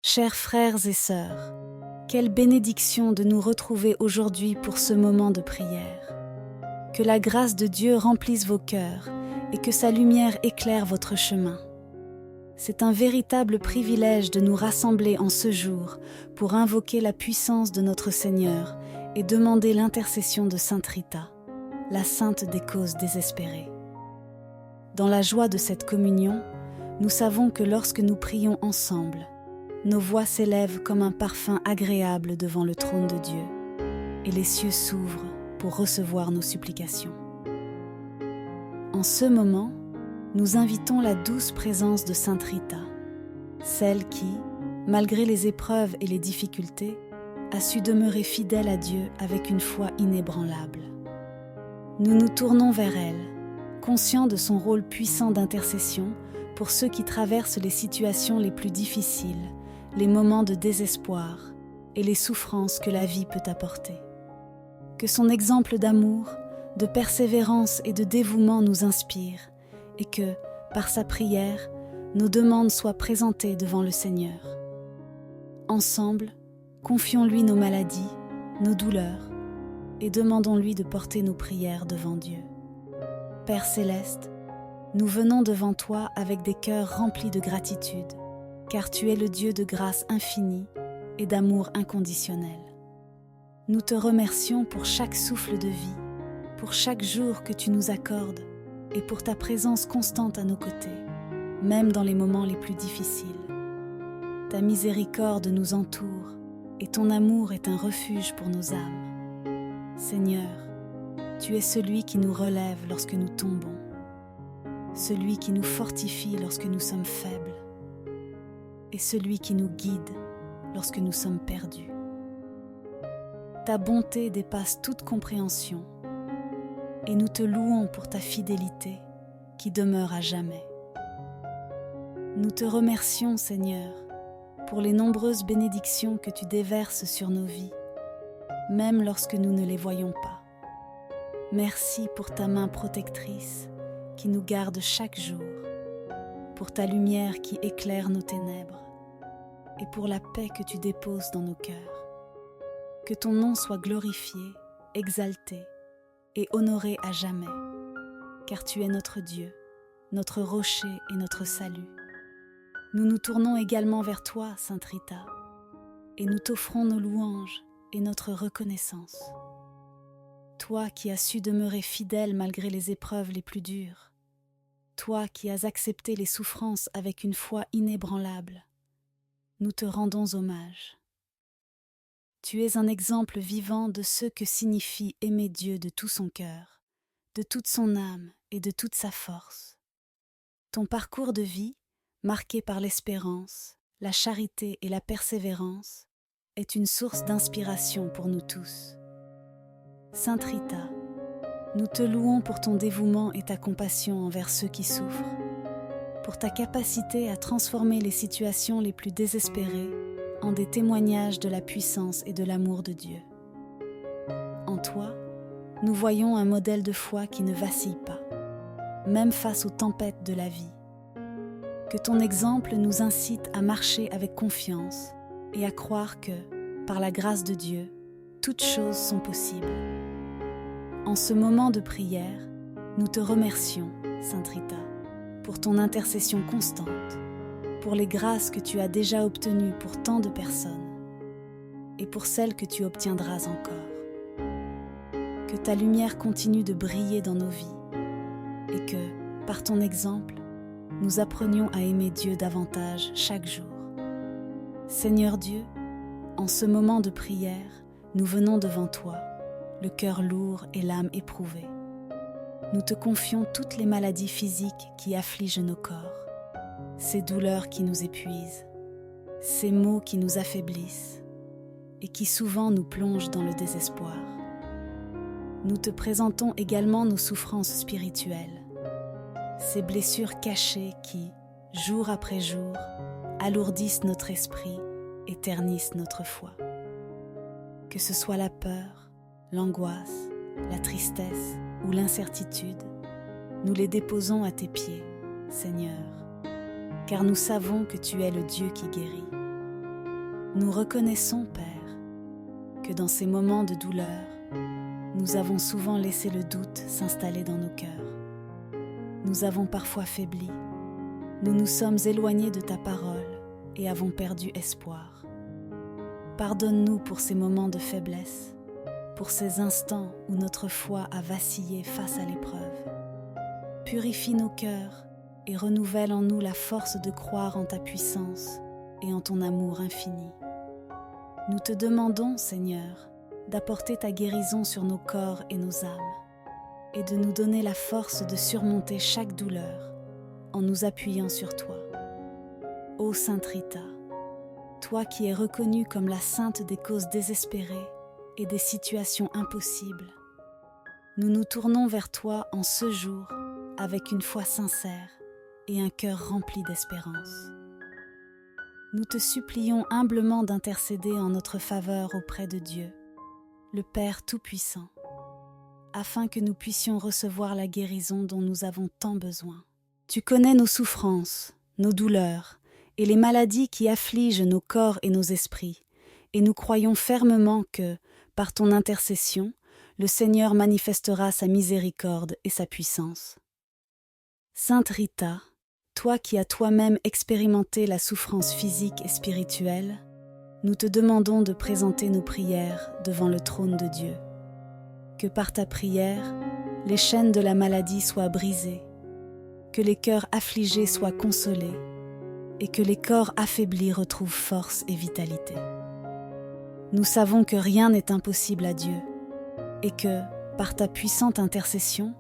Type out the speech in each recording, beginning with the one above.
Chers frères et sœurs, quelle bénédiction de nous retrouver aujourd'hui pour ce moment de prière. Que la grâce de Dieu remplisse vos cœurs et que sa lumière éclaire votre chemin. C'est un véritable privilège de nous rassembler en ce jour pour invoquer la puissance de notre Seigneur et demander l'intercession de Sainte Rita, la sainte des causes désespérées. Dans la joie de cette communion, nous savons que lorsque nous prions ensemble, nos voix s'élèvent comme un parfum agréable devant le trône de Dieu, et les cieux s'ouvrent pour recevoir nos supplications. En ce moment, nous invitons la douce présence de Sainte Rita, celle qui, malgré les épreuves et les difficultés, a su demeurer fidèle à Dieu avec une foi inébranlable. Nous nous tournons vers elle, conscients de son rôle puissant d'intercession pour ceux qui traversent les situations les plus difficiles, les moments de désespoir et les souffrances que la vie peut apporter. Que son exemple d'amour, de persévérance et de dévouement nous inspire et que, par sa prière, nos demandes soient présentées devant le Seigneur. Ensemble, confions-lui nos maladies, nos douleurs et demandons-lui de porter nos prières devant Dieu. Père céleste, nous venons devant toi avec des cœurs remplis de gratitude, car tu es le Dieu de grâce infinie et d'amour inconditionnel. Nous te remercions pour chaque souffle de vie, pour chaque jour que tu nous accordes et pour ta présence constante à nos côtés, même dans les moments les plus difficiles. Ta miséricorde nous entoure et ton amour est un refuge pour nos âmes. Seigneur, tu es celui qui nous relève lorsque nous tombons, celui qui nous fortifie lorsque nous sommes faibles, et celui qui nous guide lorsque nous sommes perdus. Ta bonté dépasse toute compréhension, et nous te louons pour ta fidélité qui demeure à jamais. Nous te remercions, Seigneur, pour les nombreuses bénédictions que tu déverses sur nos vies, même lorsque nous ne les voyons pas. Merci pour ta main protectrice qui nous garde chaque jour, pour ta lumière qui éclaire nos ténèbres et pour la paix que tu déposes dans nos cœurs. Que ton nom soit glorifié, exalté et honoré à jamais, car tu es notre Dieu, notre rocher et notre salut. Nous nous tournons également vers toi, Sainte Rita, et nous t'offrons nos louanges et notre reconnaissance. Toi qui as su demeurer fidèle malgré les épreuves les plus dures, toi qui as accepté les souffrances avec une foi inébranlable, nous te rendons hommage. Tu es un exemple vivant de ce que signifie aimer Dieu de tout son cœur, de toute son âme et de toute sa force. Ton parcours de vie, marqué par l'espérance, la charité et la persévérance, est une source d'inspiration pour nous tous. Sainte Rita, nous te louons pour ton dévouement et ta compassion envers ceux qui souffrent, pour ta capacité à transformer les situations les plus désespérées en des témoignages de la puissance et de l'amour de Dieu. En toi, nous voyons un modèle de foi qui ne vacille pas, même face aux tempêtes de la vie. Que ton exemple nous incite à marcher avec confiance et à croire que, par la grâce de Dieu, toutes choses sont possibles. En ce moment de prière, nous te remercions, Sainte Rita, pour ton intercession constante, pour les grâces que tu as déjà obtenues pour tant de personnes et pour celles que tu obtiendras encore. Que ta lumière continue de briller dans nos vies et que, par ton exemple, nous apprenions à aimer Dieu davantage chaque jour. Seigneur Dieu, en ce moment de prière, nous venons devant toi, le cœur lourd et l'âme éprouvée. Nous te confions toutes les maladies physiques qui affligent nos corps, ces douleurs qui nous épuisent, ces maux qui nous affaiblissent et qui souvent nous plongent dans le désespoir. Nous te présentons également nos souffrances spirituelles, ces blessures cachées qui, jour après jour, alourdissent notre esprit et ternissent notre foi. Que ce soit la peur, l'angoisse, la tristesse ou l'incertitude, nous les déposons à tes pieds, Seigneur, car nous savons que tu es le Dieu qui guérit. Nous reconnaissons, Père, que dans ces moments de douleur, nous avons souvent laissé le doute s'installer dans nos cœurs. Nous avons parfois faibli, nous nous sommes éloignés de ta parole et avons perdu espoir. Pardonne-nous pour ces moments de faiblesse, pour ces instants où notre foi a vacillé face à l'épreuve. Purifie nos cœurs et renouvelle en nous la force de croire en ta puissance et en ton amour infini. Nous te demandons, Seigneur, d'apporter ta guérison sur nos corps et nos âmes, et de nous donner la force de surmonter chaque douleur en nous appuyant sur toi. Ô Sainte Rita, toi qui es reconnue comme la sainte des causes désespérées et des situations impossibles, nous nous tournons vers toi en ce jour avec une foi sincère et un cœur rempli d'espérance. Nous te supplions humblement d'intercéder en notre faveur auprès de Dieu, le Père Tout-Puissant, afin que nous puissions recevoir la guérison dont nous avons tant besoin. Tu connais nos souffrances, nos douleurs et les maladies qui affligent nos corps et nos esprits, et nous croyons fermement que, par ton intercession, le Seigneur manifestera sa miséricorde et sa puissance. Sainte Rita, toi qui as toi-même expérimenté la souffrance physique et spirituelle, nous te demandons de présenter nos prières devant le trône de Dieu. Que par ta prière, les chaînes de la maladie soient brisées, que les cœurs affligés soient consolés et que les corps affaiblis retrouvent force et vitalité. Nous savons que rien n'est impossible à Dieu et que, par ta puissante intercession,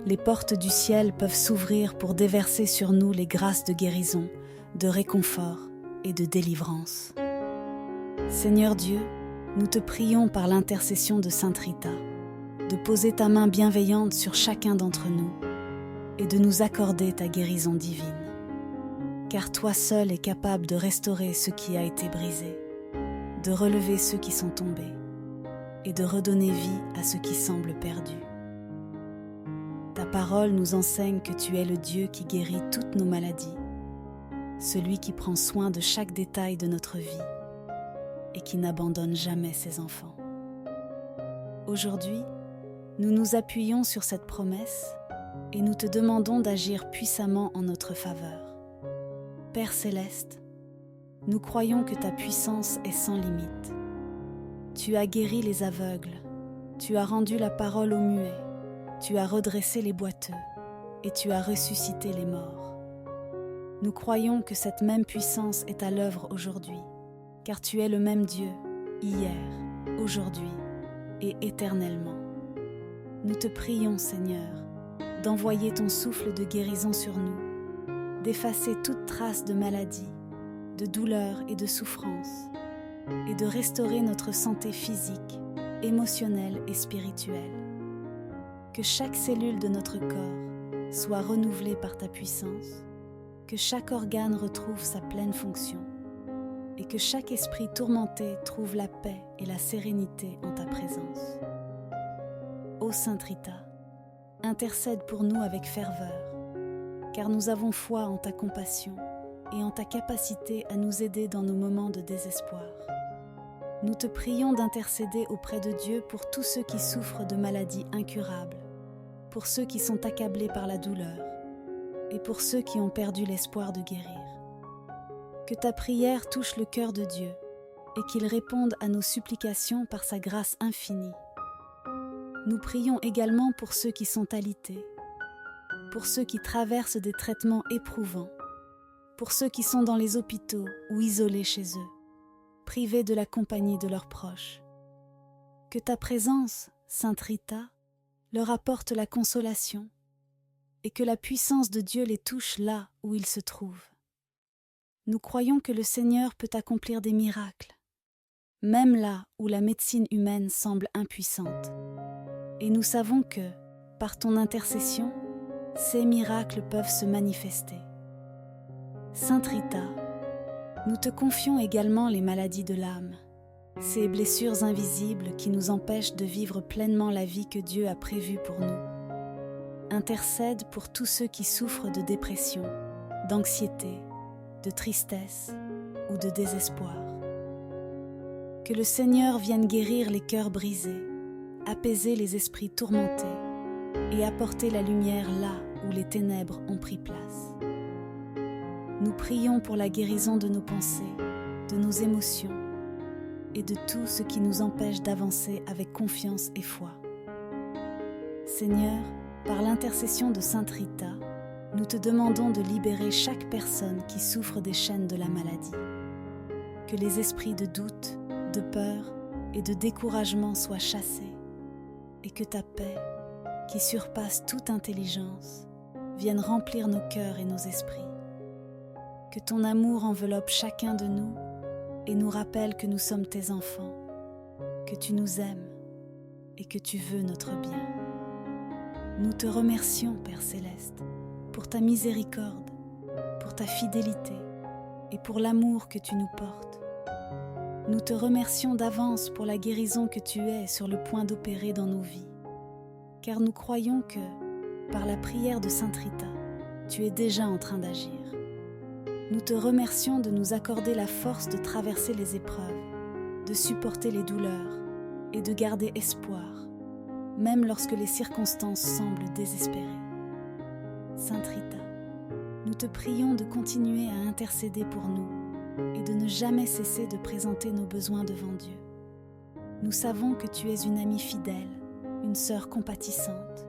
les portes du ciel peuvent s'ouvrir pour déverser sur nous les grâces de guérison, de réconfort et de délivrance. Seigneur Dieu, nous te prions par l'intercession de Sainte Rita, de poser ta main bienveillante sur chacun d'entre nous et de nous accorder ta guérison divine. Car toi seul es capable de restaurer ce qui a été brisé, de relever ceux qui sont tombés et de redonner vie à ceux qui semblent perdus. Ta parole nous enseigne que tu es le Dieu qui guérit toutes nos maladies, celui qui prend soin de chaque détail de notre vie et qui n'abandonne jamais ses enfants. Aujourd'hui, nous nous appuyons sur cette promesse et nous te demandons d'agir puissamment en notre faveur. Père céleste, nous croyons que ta puissance est sans limite. Tu as guéri les aveugles, tu as rendu la parole aux muets, tu as redressé les boiteux et tu as ressuscité les morts. Nous croyons que cette même puissance est à l'œuvre aujourd'hui, car tu es le même Dieu, hier, aujourd'hui et éternellement. Nous te prions, Seigneur, d'envoyer ton souffle de guérison sur nous, d'effacer toute trace de maladie, de douleur et de souffrance, et de restaurer notre santé physique, émotionnelle et spirituelle. Que chaque cellule de notre corps soit renouvelée par ta puissance, que chaque organe retrouve sa pleine fonction, et que chaque esprit tourmenté trouve la paix et la sérénité en ta présence. Ô Sainte Rita, intercède pour nous avec ferveur, car nous avons foi en ta compassion et en ta capacité à nous aider dans nos moments de désespoir. Nous te prions d'intercéder auprès de Dieu pour tous ceux qui souffrent de maladies incurables, pour ceux qui sont accablés par la douleur et pour ceux qui ont perdu l'espoir de guérir. Que ta prière touche le cœur de Dieu et qu'il réponde à nos supplications par sa grâce infinie. Nous prions également pour ceux qui sont alités, pour ceux qui traversent des traitements éprouvants, pour ceux qui sont dans les hôpitaux ou isolés chez eux, privés de la compagnie de leurs proches. Que ta présence, Sainte Rita, leur apporte la consolation et que la puissance de Dieu les touche là où ils se trouvent. Nous croyons que le Seigneur peut accomplir des miracles, même là où la médecine humaine semble impuissante. Et nous savons que, par ton intercession, ces miracles peuvent se manifester. Sainte Rita, nous te confions également les maladies de l'âme, ces blessures invisibles qui nous empêchent de vivre pleinement la vie que Dieu a prévue pour nous. Intercède pour tous ceux qui souffrent de dépression, d'anxiété, de tristesse ou de désespoir. Que le Seigneur vienne guérir les cœurs brisés, apaiser les esprits tourmentés et apporter la lumière là où les ténèbres ont pris place. Nous prions pour la guérison de nos pensées, de nos émotions et de tout ce qui nous empêche d'avancer avec confiance et foi. Seigneur, par l'intercession de Sainte Rita, nous te demandons de libérer chaque personne qui souffre des chaînes de la maladie. Que les esprits de doute, de peur et de découragement soient chassés et que ta paix, qui surpasse toute intelligence, vienne remplir nos cœurs et nos esprits. Que ton amour enveloppe chacun de nous et nous rappelle que nous sommes tes enfants, que tu nous aimes et que tu veux notre bien. Nous te remercions, Père Céleste, pour ta miséricorde, pour ta fidélité et pour l'amour que tu nous portes. Nous te remercions d'avance pour la guérison que tu es sur le point d'opérer dans nos vies, car nous croyons que, par la prière de Sainte Rita, tu es déjà en train d'agir. Nous te remercions de nous accorder la force de traverser les épreuves, de supporter les douleurs et de garder espoir, même lorsque les circonstances semblent désespérées. Sainte Rita, nous te prions de continuer à intercéder pour nous et de ne jamais cesser de présenter nos besoins devant Dieu. Nous savons que tu es une amie fidèle, une sœur compatissante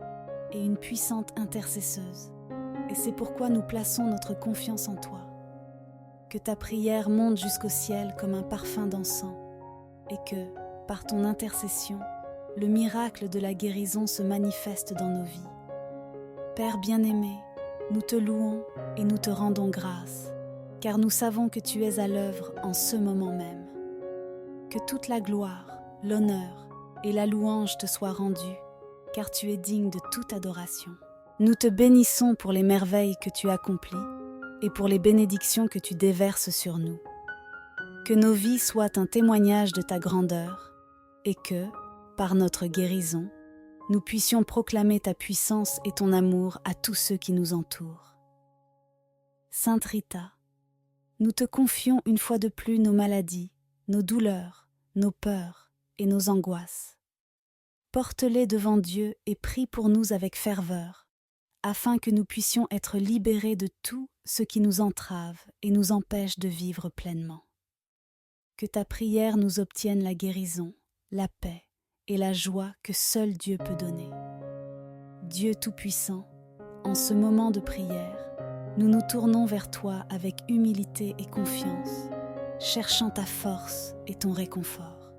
et une puissante intercesseuse, et c'est pourquoi nous plaçons notre confiance en toi. Que ta prière monte jusqu'au ciel comme un parfum d'encens et que, par ton intercession, le miracle de la guérison se manifeste dans nos vies. Père bien-aimé, nous te louons et nous te rendons grâce, car nous savons que tu es à l'œuvre en ce moment même. Que toute la gloire, l'honneur et la louange te soient rendues, car tu es digne de toute adoration. Nous te bénissons pour les merveilles que tu accomplis et pour les bénédictions que tu déverses sur nous. Que nos vies soient un témoignage de ta grandeur et que, par notre guérison, nous puissions proclamer ta puissance et ton amour à tous ceux qui nous entourent. Sainte Rita, nous te confions une fois de plus nos maladies, nos douleurs, nos peurs et nos angoisses. Porte-les devant Dieu et prie pour nous avec ferveur, afin que nous puissions être libérés de tout ce qui nous entrave et nous empêche de vivre pleinement. Que ta prière nous obtienne la guérison, la paix et la joie que seul Dieu peut donner. Dieu Tout-Puissant, en ce moment de prière, nous nous tournons vers toi avec humilité et confiance, cherchant ta force et ton réconfort.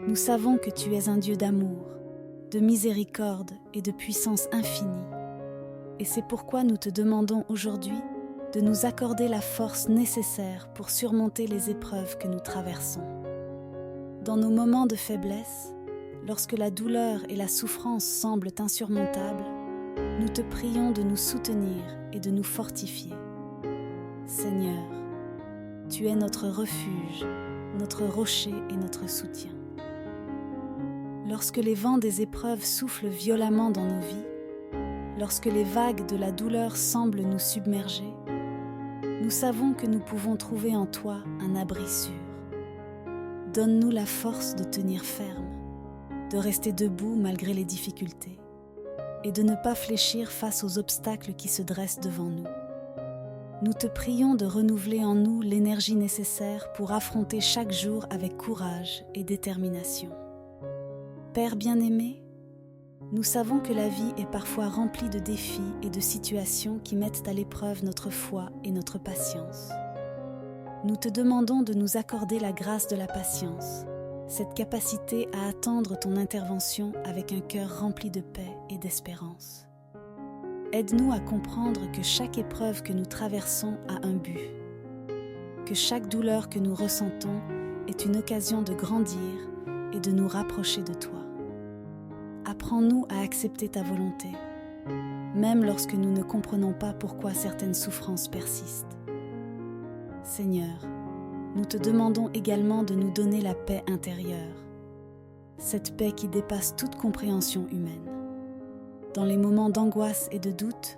Nous savons que tu es un Dieu d'amour, de miséricorde et de puissance infinie, et c'est pourquoi nous te demandons aujourd'hui de nous accorder la force nécessaire pour surmonter les épreuves que nous traversons. Dans nos moments de faiblesse, lorsque la douleur et la souffrance semblent insurmontables, nous te prions de nous soutenir et de nous fortifier. Seigneur, tu es notre refuge, notre rocher et notre soutien. Lorsque les vents des épreuves soufflent violemment dans nos vies, lorsque les vagues de la douleur semblent nous submerger, nous savons que nous pouvons trouver en toi un abri sûr. Donne-nous la force de tenir ferme, de rester debout malgré les difficultés et de ne pas fléchir face aux obstacles qui se dressent devant nous. Nous te prions de renouveler en nous l'énergie nécessaire pour affronter chaque jour avec courage et détermination. Père bien-aimé, nous savons que la vie est parfois remplie de défis et de situations qui mettent à l'épreuve notre foi et notre patience. Nous te demandons de nous accorder la grâce de la patience, cette capacité à attendre ton intervention avec un cœur rempli de paix et d'espérance. Aide-nous à comprendre que chaque épreuve que nous traversons a un but, que chaque douleur que nous ressentons est une occasion de grandir et de nous rapprocher de toi. Apprends-nous à accepter ta volonté, même lorsque nous ne comprenons pas pourquoi certaines souffrances persistent. Seigneur, nous te demandons également de nous donner la paix intérieure, cette paix qui dépasse toute compréhension humaine. Dans les moments d'angoisse et de doute,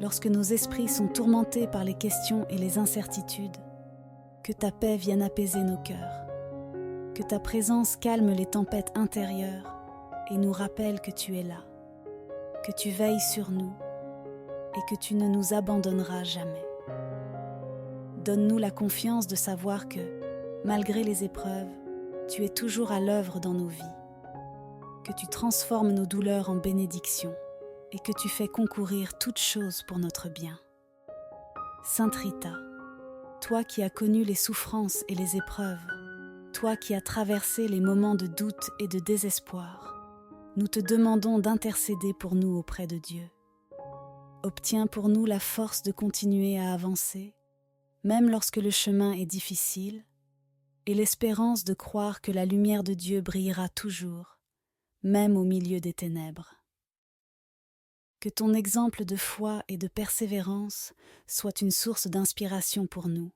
lorsque nos esprits sont tourmentés par les questions et les incertitudes, que ta paix vienne apaiser nos cœurs. Que ta présence calme les tempêtes intérieures et nous rappelle que tu es là, que tu veilles sur nous et que tu ne nous abandonneras jamais. Donne-nous la confiance de savoir que, malgré les épreuves, tu es toujours à l'œuvre dans nos vies, que tu transformes nos douleurs en bénédictions et que tu fais concourir toutes choses pour notre bien. Sainte Rita, toi qui as connu les souffrances et les épreuves, toi qui as traversé les moments de doute et de désespoir, nous te demandons d'intercéder pour nous auprès de Dieu. Obtiens pour nous la force de continuer à avancer, même lorsque le chemin est difficile, et l'espérance de croire que la lumière de Dieu brillera toujours, même au milieu des ténèbres. Que ton exemple de foi et de persévérance soit une source d'inspiration pour nous,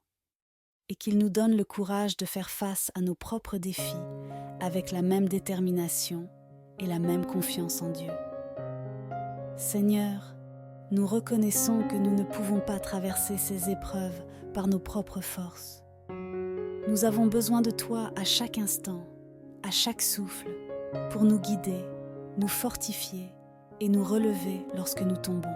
et qu'il nous donne le courage de faire face à nos propres défis avec la même détermination et la même confiance en Dieu. Seigneur, nous reconnaissons que nous ne pouvons pas traverser ces épreuves par nos propres forces. Nous avons besoin de toi à chaque instant, à chaque souffle, pour nous guider, nous fortifier et nous relever lorsque nous tombons.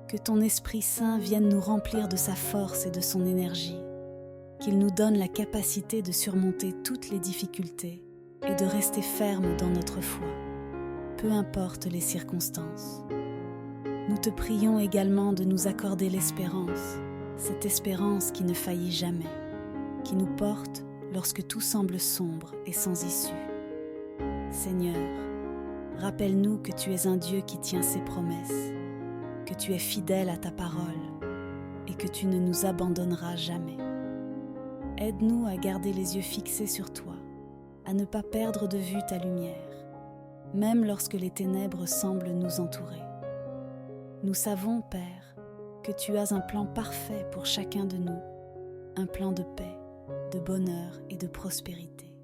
Que ton Esprit Saint vienne nous remplir de sa force et de son énergie, qu'il nous donne la capacité de surmonter toutes les difficultés et de rester ferme dans notre foi, peu importe les circonstances. Nous te prions également de nous accorder l'espérance, cette espérance qui ne faillit jamais, qui nous porte lorsque tout semble sombre et sans issue. Seigneur, rappelle-nous que tu es un Dieu qui tient ses promesses, que tu es fidèle à ta parole et que tu ne nous abandonneras jamais. Aide-nous à garder les yeux fixés sur toi, à ne pas perdre de vue ta lumière, même lorsque les ténèbres semblent nous entourer. Nous savons, Père, que tu as un plan parfait pour chacun de nous, un plan de paix, de bonheur et de prospérité.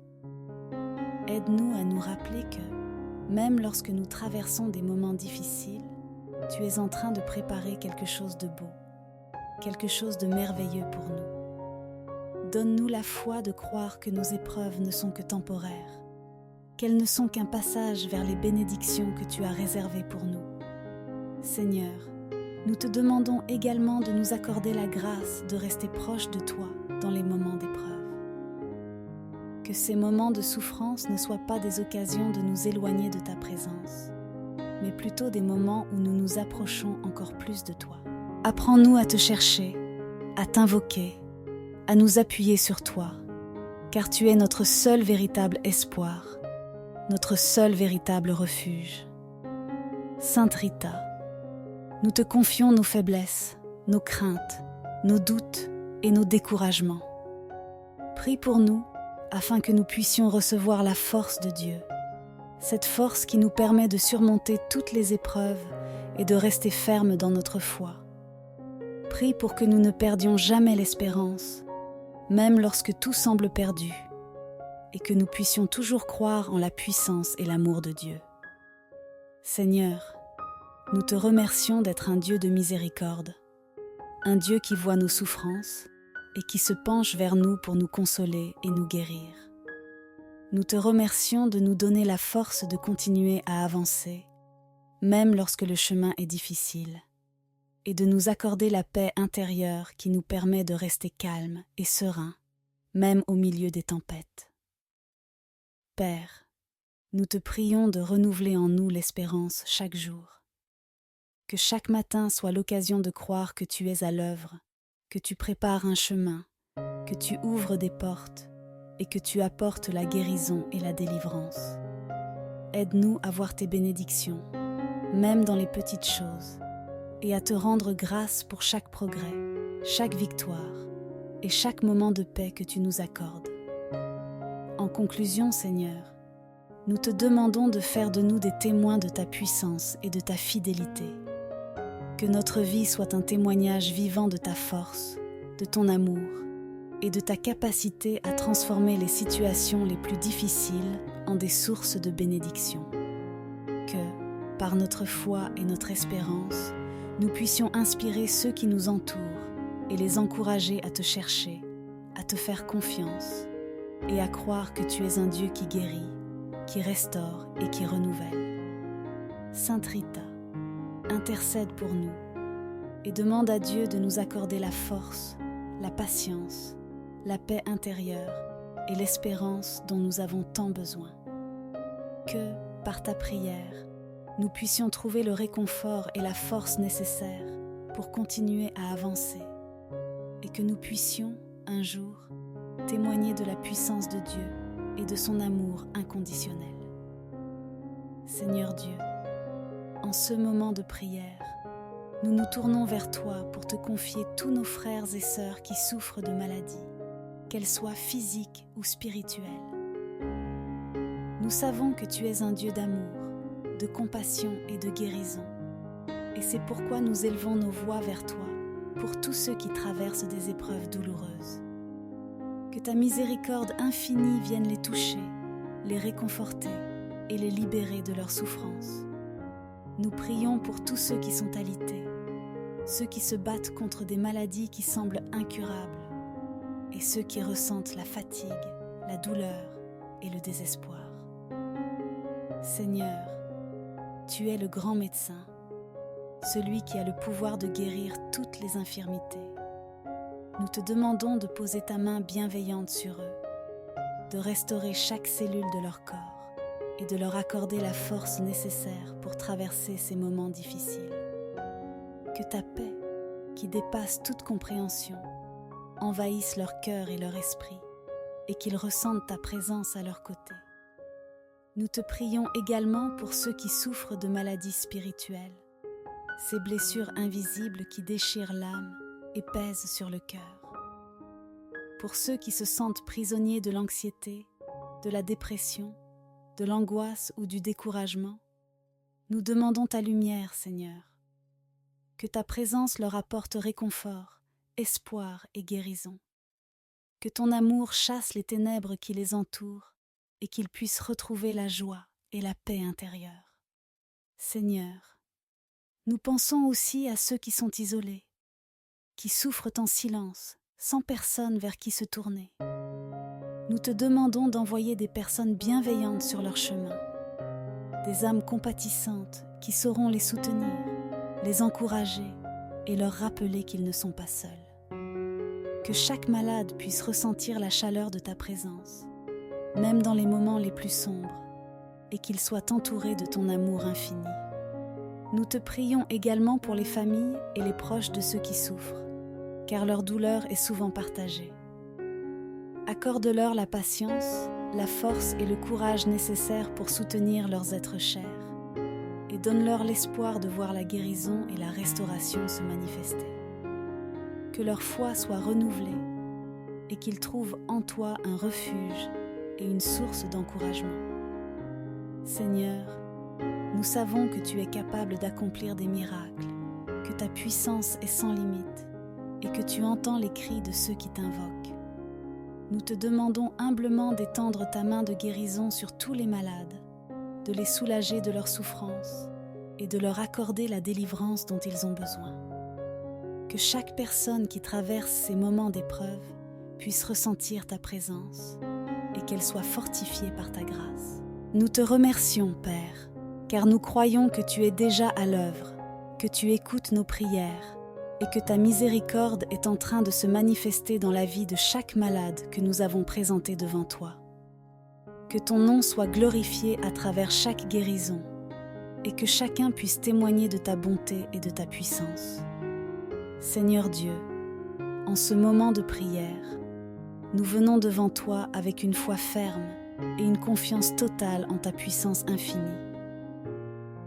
Aide-nous à nous rappeler que, même lorsque nous traversons des moments difficiles, tu es en train de préparer quelque chose de beau, quelque chose de merveilleux pour nous. Donne-nous la foi de croire que nos épreuves ne sont que temporaires, qu'elles ne sont qu'un passage vers les bénédictions que tu as réservées pour nous. Seigneur, nous te demandons également de nous accorder la grâce de rester proche de toi dans les moments d'épreuve. Que ces moments de souffrance ne soient pas des occasions de nous éloigner de ta présence, mais plutôt des moments où nous nous approchons encore plus de toi. Apprends-nous à te chercher, à t'invoquer, à nous appuyer sur toi, car tu es notre seul véritable espoir, notre seul véritable refuge. Sainte Rita, nous te confions nos faiblesses, nos craintes, nos doutes et nos découragements. Prie pour nous afin que nous puissions recevoir la force de Dieu, cette force qui nous permet de surmonter toutes les épreuves et de rester fermes dans notre foi. Prie pour que nous ne perdions jamais l'espérance, même lorsque tout semble perdu, et que nous puissions toujours croire en la puissance et l'amour de Dieu. Seigneur, nous te remercions d'être un Dieu de miséricorde, un Dieu qui voit nos souffrances et qui se penche vers nous pour nous consoler et nous guérir. Nous te remercions de nous donner la force de continuer à avancer, même lorsque le chemin est difficile, et de nous accorder la paix intérieure qui nous permet de rester calmes et sereins, même au milieu des tempêtes. Père, nous te prions de renouveler en nous l'espérance chaque jour. Que chaque matin soit l'occasion de croire que tu es à l'œuvre, que tu prépares un chemin, que tu ouvres des portes et que tu apportes la guérison et la délivrance. Aide-nous à voir tes bénédictions, même dans les petites choses, et à te rendre grâce pour chaque progrès, chaque victoire et chaque moment de paix que tu nous accordes. En conclusion, Seigneur, nous te demandons de faire de nous des témoins de ta puissance et de ta fidélité. Que notre vie soit un témoignage vivant de ta force, de ton amour et de ta capacité à transformer les situations les plus difficiles en des sources de bénédiction. Que, par notre foi et notre espérance, nous puissions inspirer ceux qui nous entourent et les encourager à te chercher, à te faire confiance et à croire que tu es un Dieu qui guérit, qui restaure et qui renouvelle. Sainte Rita, intercède pour nous et demande à Dieu de nous accorder la force, la patience, la paix intérieure et l'espérance dont nous avons tant besoin. Que, par ta prière, nous puissions trouver le réconfort et la force nécessaires pour continuer à avancer et que nous puissions, un jour, témoigner de la puissance de Dieu et de son amour inconditionnel. Seigneur Dieu, en ce moment de prière, nous nous tournons vers toi pour te confier tous nos frères et sœurs qui souffrent de maladies, qu'elles soient physiques ou spirituelles. Nous savons que tu es un Dieu d'amour, de compassion et de guérison, et c'est pourquoi nous élevons nos voix vers toi pour tous ceux qui traversent des épreuves douloureuses. Que ta miséricorde infinie vienne les toucher, les réconforter et les libérer de leurs souffrances. Nous prions pour tous ceux qui sont alités, ceux qui se battent contre des maladies qui semblent incurables, et ceux qui ressentent la fatigue, la douleur et le désespoir. Seigneur, tu es le grand médecin, celui qui a le pouvoir de guérir toutes les infirmités. Nous te demandons de poser ta main bienveillante sur eux, de restaurer chaque cellule de leur corps et de leur accorder la force nécessaire pour traverser ces moments difficiles. Que ta paix, qui dépasse toute compréhension, envahisse leur cœur et leur esprit et qu'ils ressentent ta présence à leur côté. Nous te prions également pour ceux qui souffrent de maladies spirituelles, ces blessures invisibles qui déchirent l'âme et pèsent sur le cœur. Pour ceux qui se sentent prisonniers de l'anxiété, de la dépression, de l'angoisse ou du découragement, nous demandons ta lumière, Seigneur. Que ta présence leur apporte réconfort, espoir et guérison. Que ton amour chasse les ténèbres qui les entourent et qu'ils puissent retrouver la joie et la paix intérieure. Seigneur, nous pensons aussi à ceux qui sont isolés, qui souffrent en silence, sans personne vers qui se tourner. Nous te demandons d'envoyer des personnes bienveillantes sur leur chemin, des âmes compatissantes qui sauront les soutenir, les encourager et leur rappeler qu'ils ne sont pas seuls. Que chaque malade puisse ressentir la chaleur de ta présence, même dans les moments les plus sombres, et qu'il soit entouré de ton amour infini. Nous te prions également pour les familles et les proches de ceux qui souffrent, car leur douleur est souvent partagée. Accorde-leur la patience, la force et le courage nécessaires pour soutenir leurs êtres chers, et donne-leur l'espoir de voir la guérison et la restauration se manifester. Que leur foi soit renouvelée et qu'ils trouvent en toi un refuge et une source d'encouragement. Seigneur, nous savons que tu es capable d'accomplir des miracles, que ta puissance est sans limite et que tu entends les cris de ceux qui t'invoquent. Nous te demandons humblement d'étendre ta main de guérison sur tous les malades, de les soulager de leurs souffrances et de leur accorder la délivrance dont ils ont besoin. Que chaque personne qui traverse ces moments d'épreuve puisse ressentir ta présence et qu'elle soit fortifiée par ta grâce. Nous te remercions, Père, car nous croyons que tu es déjà à l'œuvre, que tu écoutes nos prières et que ta miséricorde est en train de se manifester dans la vie de chaque malade que nous avons présenté devant toi. Que ton nom soit glorifié à travers chaque guérison et que chacun puisse témoigner de ta bonté et de ta puissance. Seigneur Dieu, en ce moment de prière, nous venons devant toi avec une foi ferme et une confiance totale en ta puissance infinie.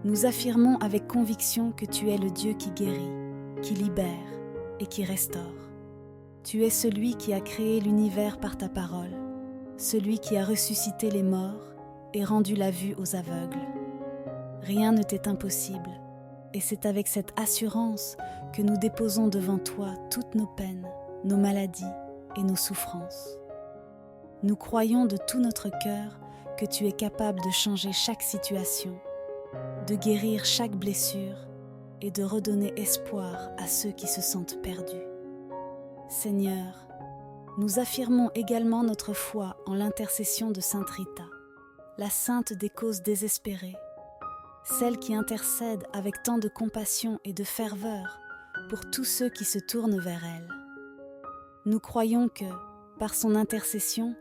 Nous affirmons avec conviction que tu es le Dieu qui guérit, qui libère et qui restaure. Tu es celui qui a créé l'univers par ta parole, celui qui a ressuscité les morts et rendu la vue aux aveugles. Rien ne t'est impossible, et c'est avec cette assurance que nous déposons devant toi toutes nos peines, nos maladies et nos souffrances. Nous croyons de tout notre cœur que tu es capable de changer chaque situation, de guérir chaque blessure et de redonner espoir à ceux qui se sentent perdus. Seigneur, Nous affirmons également notre foi en l'intercession de Sainte Rita, la sainte des causes désespérées, celle qui intercède avec tant de compassion et de ferveur pour tous ceux qui se tournent vers elle. Nous croyons que, par son intercession,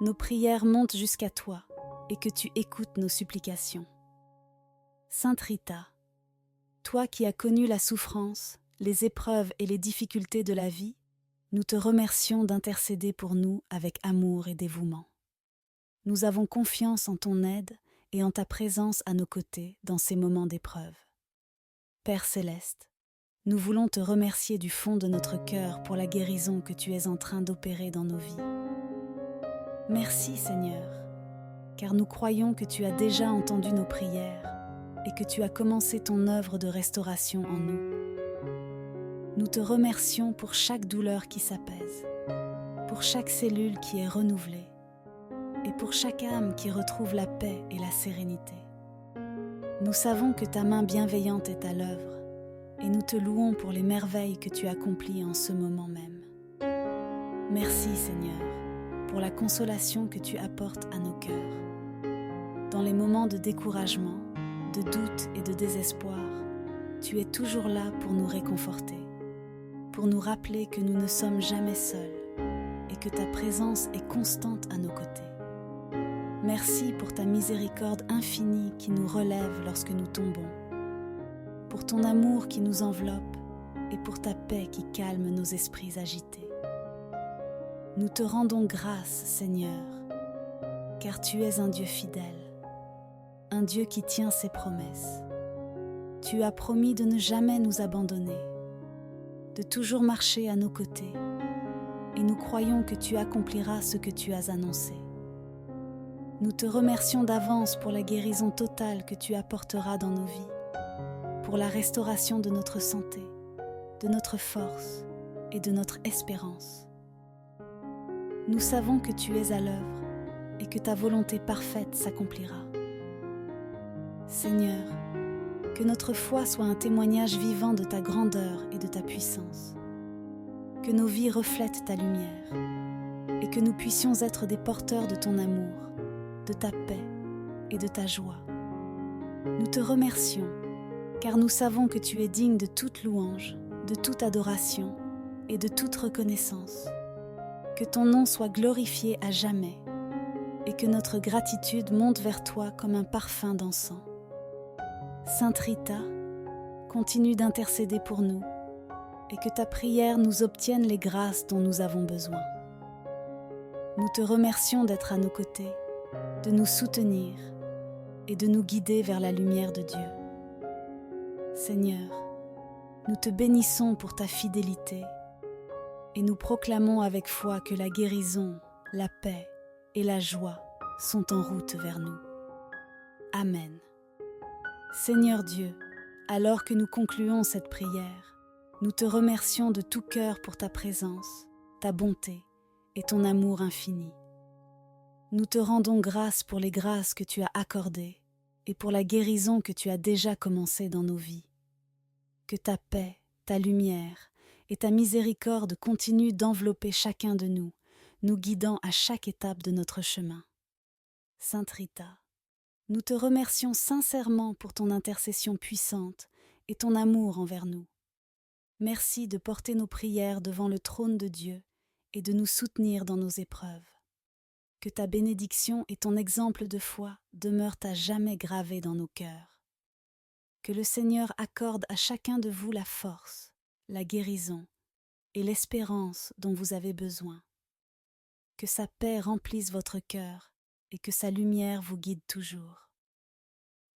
nos prières montent jusqu'à toi et que tu écoutes nos supplications. Sainte Rita, toi qui as connu la souffrance, les épreuves et les difficultés de la vie, nous te remercions d'intercéder pour nous avec amour et dévouement. Nous avons confiance en ton aide et en ta présence à nos côtés dans ces moments d'épreuve. Père céleste, nous voulons te remercier du fond de notre cœur pour la guérison que tu es en train d'opérer dans nos vies. Merci Seigneur, car nous croyons que tu as déjà entendu nos prières et que tu as commencé ton œuvre de restauration en nous. Nous te remercions pour chaque douleur qui s'apaise, pour chaque cellule qui est renouvelée et pour chaque âme qui retrouve la paix et la sérénité. Nous savons que ta main bienveillante est à l'œuvre et nous te louons pour les merveilles que tu accomplis en ce moment même. Merci Seigneur pour la consolation que tu apportes à nos cœurs. Dans les moments de découragement, de doute et de désespoir, tu es toujours là pour nous réconforter, pour nous rappeler que nous ne sommes jamais seuls et que ta présence est constante à nos côtés. Merci pour ta miséricorde infinie qui nous relève lorsque nous tombons, pour ton amour qui nous enveloppe et pour ta paix qui calme nos esprits agités. Nous te rendons grâce, Seigneur, car tu es un Dieu fidèle, un Dieu qui tient ses promesses. Tu as promis de ne jamais nous abandonner, de toujours marcher à nos côtés, et nous croyons que tu accompliras ce que tu as annoncé. Nous te remercions d'avance pour la guérison totale que tu apporteras dans nos vies, pour la restauration de notre santé, de notre force et de notre espérance. Nous savons que tu es à l'œuvre et que ta volonté parfaite s'accomplira. Seigneur, que notre foi soit un témoignage vivant de ta grandeur et de ta puissance, que nos vies reflètent ta lumière et que nous puissions être des porteurs de ton amour, de ta paix et de ta joie. Nous te remercions, car nous savons que tu es digne de toute louange, de toute adoration et de toute reconnaissance. Que ton nom soit glorifié à jamais et que notre gratitude monte vers toi comme un parfum d'encens. Sainte Rita, continue d'intercéder pour nous et que ta prière nous obtienne les grâces dont nous avons besoin. Nous te remercions d'être à nos côtés, de nous soutenir et de nous guider vers la lumière de Dieu. Seigneur, nous te bénissons pour ta fidélité et nous proclamons avec foi que la guérison, la paix et la joie sont en route vers nous. Amen. Seigneur Dieu, alors que nous concluons cette prière, nous te remercions de tout cœur pour ta présence, ta bonté et ton amour infini. Nous te rendons grâce pour les grâces que tu as accordées et pour la guérison que tu as déjà commencée dans nos vies. Que ta paix, ta lumière et ta miséricorde continuent d'envelopper chacun de nous, nous guidant à chaque étape de notre chemin. Sainte Rita, nous te remercions sincèrement pour ton intercession puissante et ton amour envers nous. Merci de porter nos prières devant le trône de Dieu et de nous soutenir dans nos épreuves. Que ta bénédiction et ton exemple de foi demeurent à jamais gravés dans nos cœurs. Que le Seigneur accorde à chacun de vous la force, la guérison et l'espérance dont vous avez besoin. Que sa paix remplisse votre cœur et que sa lumière vous guide toujours.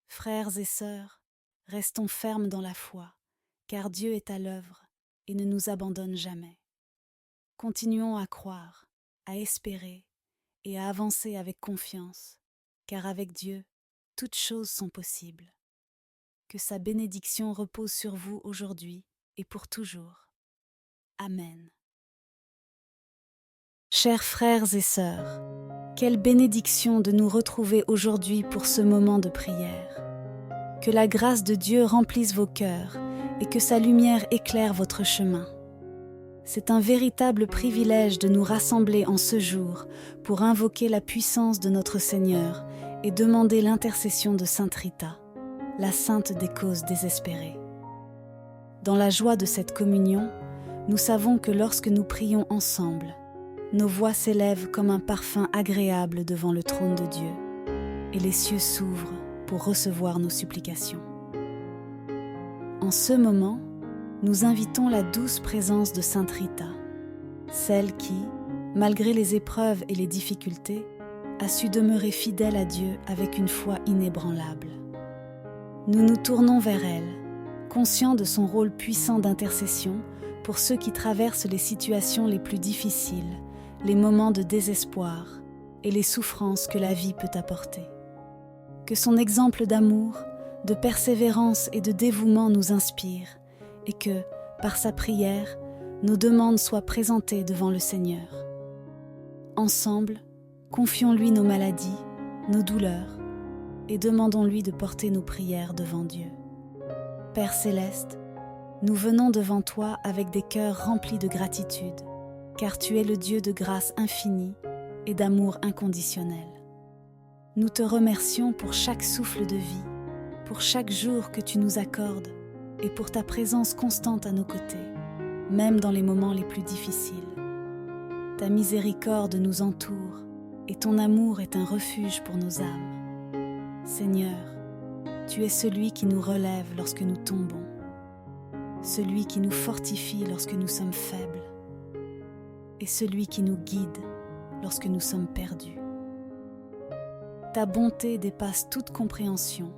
Frères et sœurs, restons fermes dans la foi, car Dieu est à l'œuvre et ne nous abandonne jamais. Continuons à croire, à espérer et à avancer avec confiance, car avec Dieu, toutes choses sont possibles. Que sa bénédiction repose sur vous aujourd'hui et pour toujours. Amen. Chers frères et sœurs, quelle bénédiction de nous retrouver aujourd'hui pour ce moment de prière. Que la grâce de Dieu remplisse vos cœurs et que sa lumière éclaire votre chemin. c'est un véritable privilège de nous rassembler en ce jour pour invoquer la puissance de notre Seigneur et demander l'intercession de Sainte Rita, la sainte des causes désespérées. Dans la joie de cette communion, nous savons que lorsque nous prions ensemble, nos voix s'élèvent comme un parfum agréable devant le trône de Dieu, et les cieux s'ouvrent pour recevoir nos supplications. En ce moment, nous invitons la douce présence de Sainte Rita, celle qui, malgré les épreuves et les difficultés, a su demeurer fidèle à Dieu avec une foi inébranlable. Nous nous tournons vers elle, conscients de son rôle puissant d'intercession pour ceux qui traversent les situations les plus difficiles, les moments de désespoir et les souffrances que la vie peut apporter. Que son exemple d'amour, de persévérance et de dévouement nous inspire et que, par sa prière, nos demandes soient présentées devant le Seigneur. Ensemble, confions-lui nos maladies, nos douleurs et demandons-lui de porter nos prières devant Dieu. Père céleste, nous venons devant toi avec des cœurs remplis de gratitude, car tu es le Dieu de grâce infinie et d'amour inconditionnel. Nous te remercions pour chaque souffle de vie, pour chaque jour que tu nous accordes et pour ta présence constante à nos côtés, même dans les moments les plus difficiles. Ta miséricorde nous entoure et ton amour est un refuge pour nos âmes. Seigneur, tu es celui qui nous relève lorsque nous tombons, celui qui nous fortifie lorsque nous sommes faibles et celui qui nous guide lorsque nous sommes perdus. Ta bonté dépasse toute compréhension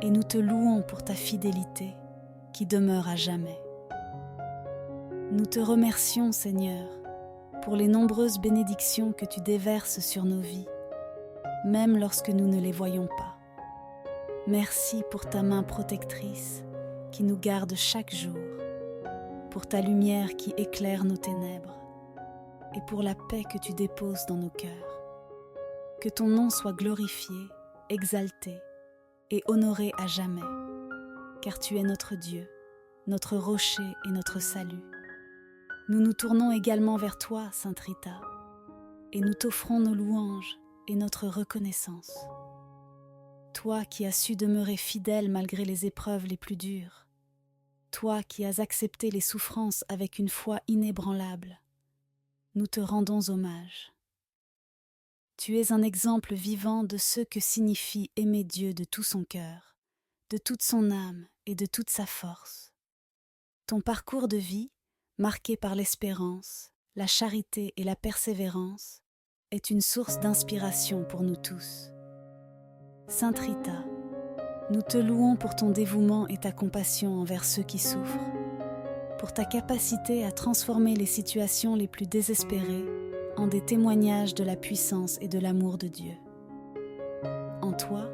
et nous te louons pour ta fidélité qui demeure à jamais. Nous te remercions, Seigneur, pour les nombreuses bénédictions que tu déverses sur nos vies, même lorsque nous ne les voyons pas. Merci pour ta main protectrice qui nous garde chaque jour, pour ta lumière qui éclaire nos ténèbres et pour la paix que tu déposes dans nos cœurs. Que ton nom soit glorifié, exalté et honoré à jamais, car tu es notre Dieu, notre rocher et notre salut. Nous nous tournons également vers toi, Sainte Rita, et nous t'offrons nos louanges et notre reconnaissance. Toi qui as su demeurer fidèle malgré les épreuves les plus dures, toi qui as accepté les souffrances avec une foi inébranlable, nous te rendons hommage. Tu es un exemple vivant de ce que signifie aimer Dieu de tout son cœur, de toute son âme et de toute sa force. Ton parcours de vie, marqué par l'espérance, la charité et la persévérance, est une source d'inspiration pour nous tous. Sainte Rita, nous te louons pour ton dévouement et ta compassion envers ceux qui souffrent, pour ta capacité à transformer les situations les plus désespérées en des témoignages de la puissance et de l'amour de Dieu. En toi,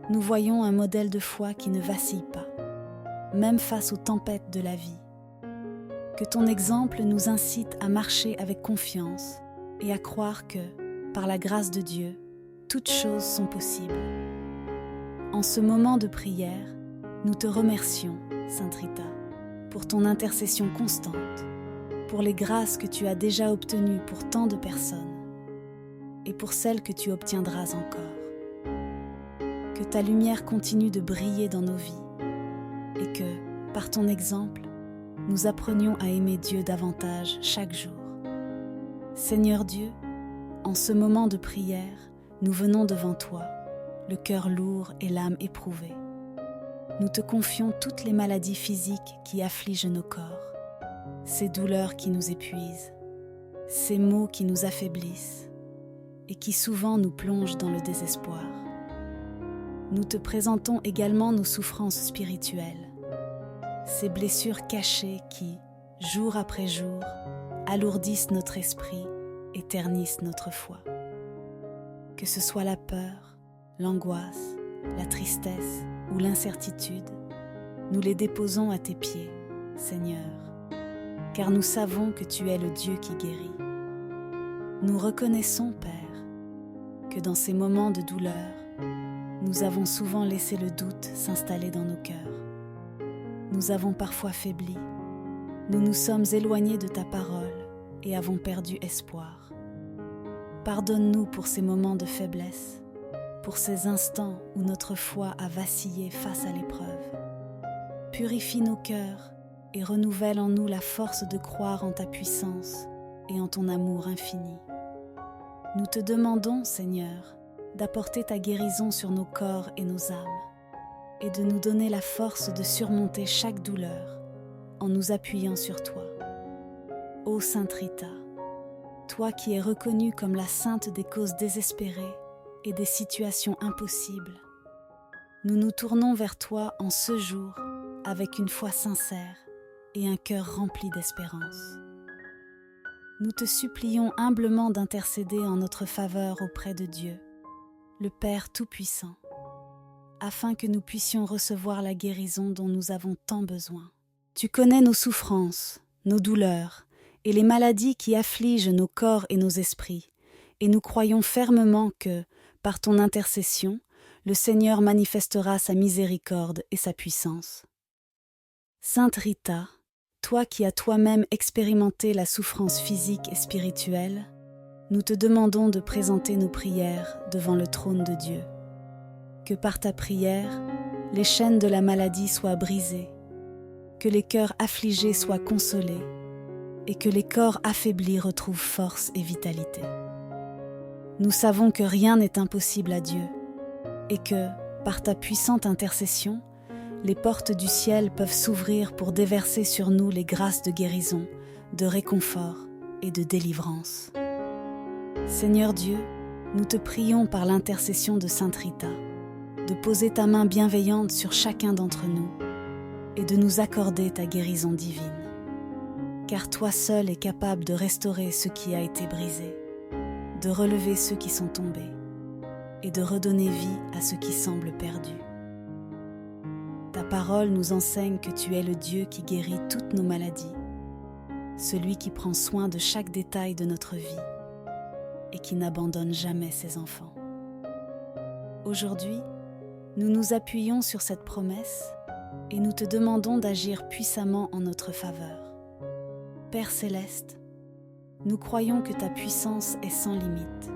nous voyons un modèle de foi qui ne vacille pas, même face aux tempêtes de la vie. Que ton exemple nous incite à marcher avec confiance et à croire que, par la grâce de Dieu, toutes choses sont possibles. En ce moment de prière, nous te remercions, Sainte Rita, pour ton intercession constante, pour les grâces que tu as déjà obtenues pour tant de personnes et pour celles que tu obtiendras encore. Que ta lumière continue de briller dans nos vies et que, par ton exemple, nous apprenions à aimer Dieu davantage chaque jour. Seigneur Dieu, en ce moment de prière, nous venons devant toi, le cœur lourd et l'âme éprouvée. Nous te confions toutes les maladies physiques qui affligent nos corps, ces douleurs qui nous épuisent, ces maux qui nous affaiblissent et qui souvent nous plongent dans le désespoir. Nous te présentons également nos souffrances spirituelles, ces blessures cachées qui, jour après jour, alourdissent notre esprit et ternissent notre foi. Que ce soit la peur, l'angoisse, la tristesse ou l'incertitude, nous les déposons à tes pieds, Seigneur, car nous savons que tu es le Dieu qui guérit. Nous reconnaissons, Père, que dans ces moments de douleur, nous avons souvent laissé le doute s'installer dans nos cœurs. Nous avons parfois faibli, nous nous sommes éloignés de ta parole et avons perdu espoir. Pardonne-nous pour ces moments de faiblesse, pour ces instants où notre foi a vacillé face à l'épreuve. Purifie nos cœurs et renouvelle en nous la force de croire en ta puissance et en ton amour infini. Nous te demandons, Seigneur, d'apporter ta guérison sur nos corps et nos âmes, et de nous donner la force de surmonter chaque douleur en nous appuyant sur toi. Ô Sainte Rita, toi qui es reconnue comme la sainte des causes désespérées et des situations impossibles, nous nous tournons vers toi en ce jour avec une foi sincère et un cœur rempli d'espérance. Nous te supplions humblement d'intercéder en notre faveur auprès de Dieu, le Père Tout-Puissant, afin que nous puissions recevoir la guérison dont nous avons tant besoin. Tu connais nos souffrances, nos douleurs et les maladies qui affligent nos corps et nos esprits, et nous croyons fermement que, par ton intercession, le Seigneur manifestera sa miséricorde et sa puissance. Sainte Rita, toi qui as toi-même expérimenté la souffrance physique et spirituelle, nous te demandons de présenter nos prières devant le trône de Dieu. Que par ta prière, les chaînes de la maladie soient brisées, que les cœurs affligés soient consolés et que les corps affaiblis retrouvent force et vitalité. Nous savons que rien n'est impossible à Dieu et que, par ta puissante intercession, les portes du ciel peuvent s'ouvrir pour déverser sur nous les grâces de guérison, de réconfort et de délivrance. Seigneur Dieu, nous te prions par l'intercession de Sainte Rita, de poser ta main bienveillante sur chacun d'entre nous et de nous accorder ta guérison divine. Car toi seul es capable de restaurer ce qui a été brisé, de relever ceux qui sont tombés et de redonner vie à ceux qui semblent perdus. Ta parole nous enseigne que tu es le Dieu qui guérit toutes nos maladies, celui qui prend soin de chaque détail de notre vie et qui n'abandonne jamais ses enfants. Aujourd'hui, nous nous appuyons sur cette promesse et nous te demandons d'agir puissamment en notre faveur. Père céleste, nous croyons que ta puissance est sans limite.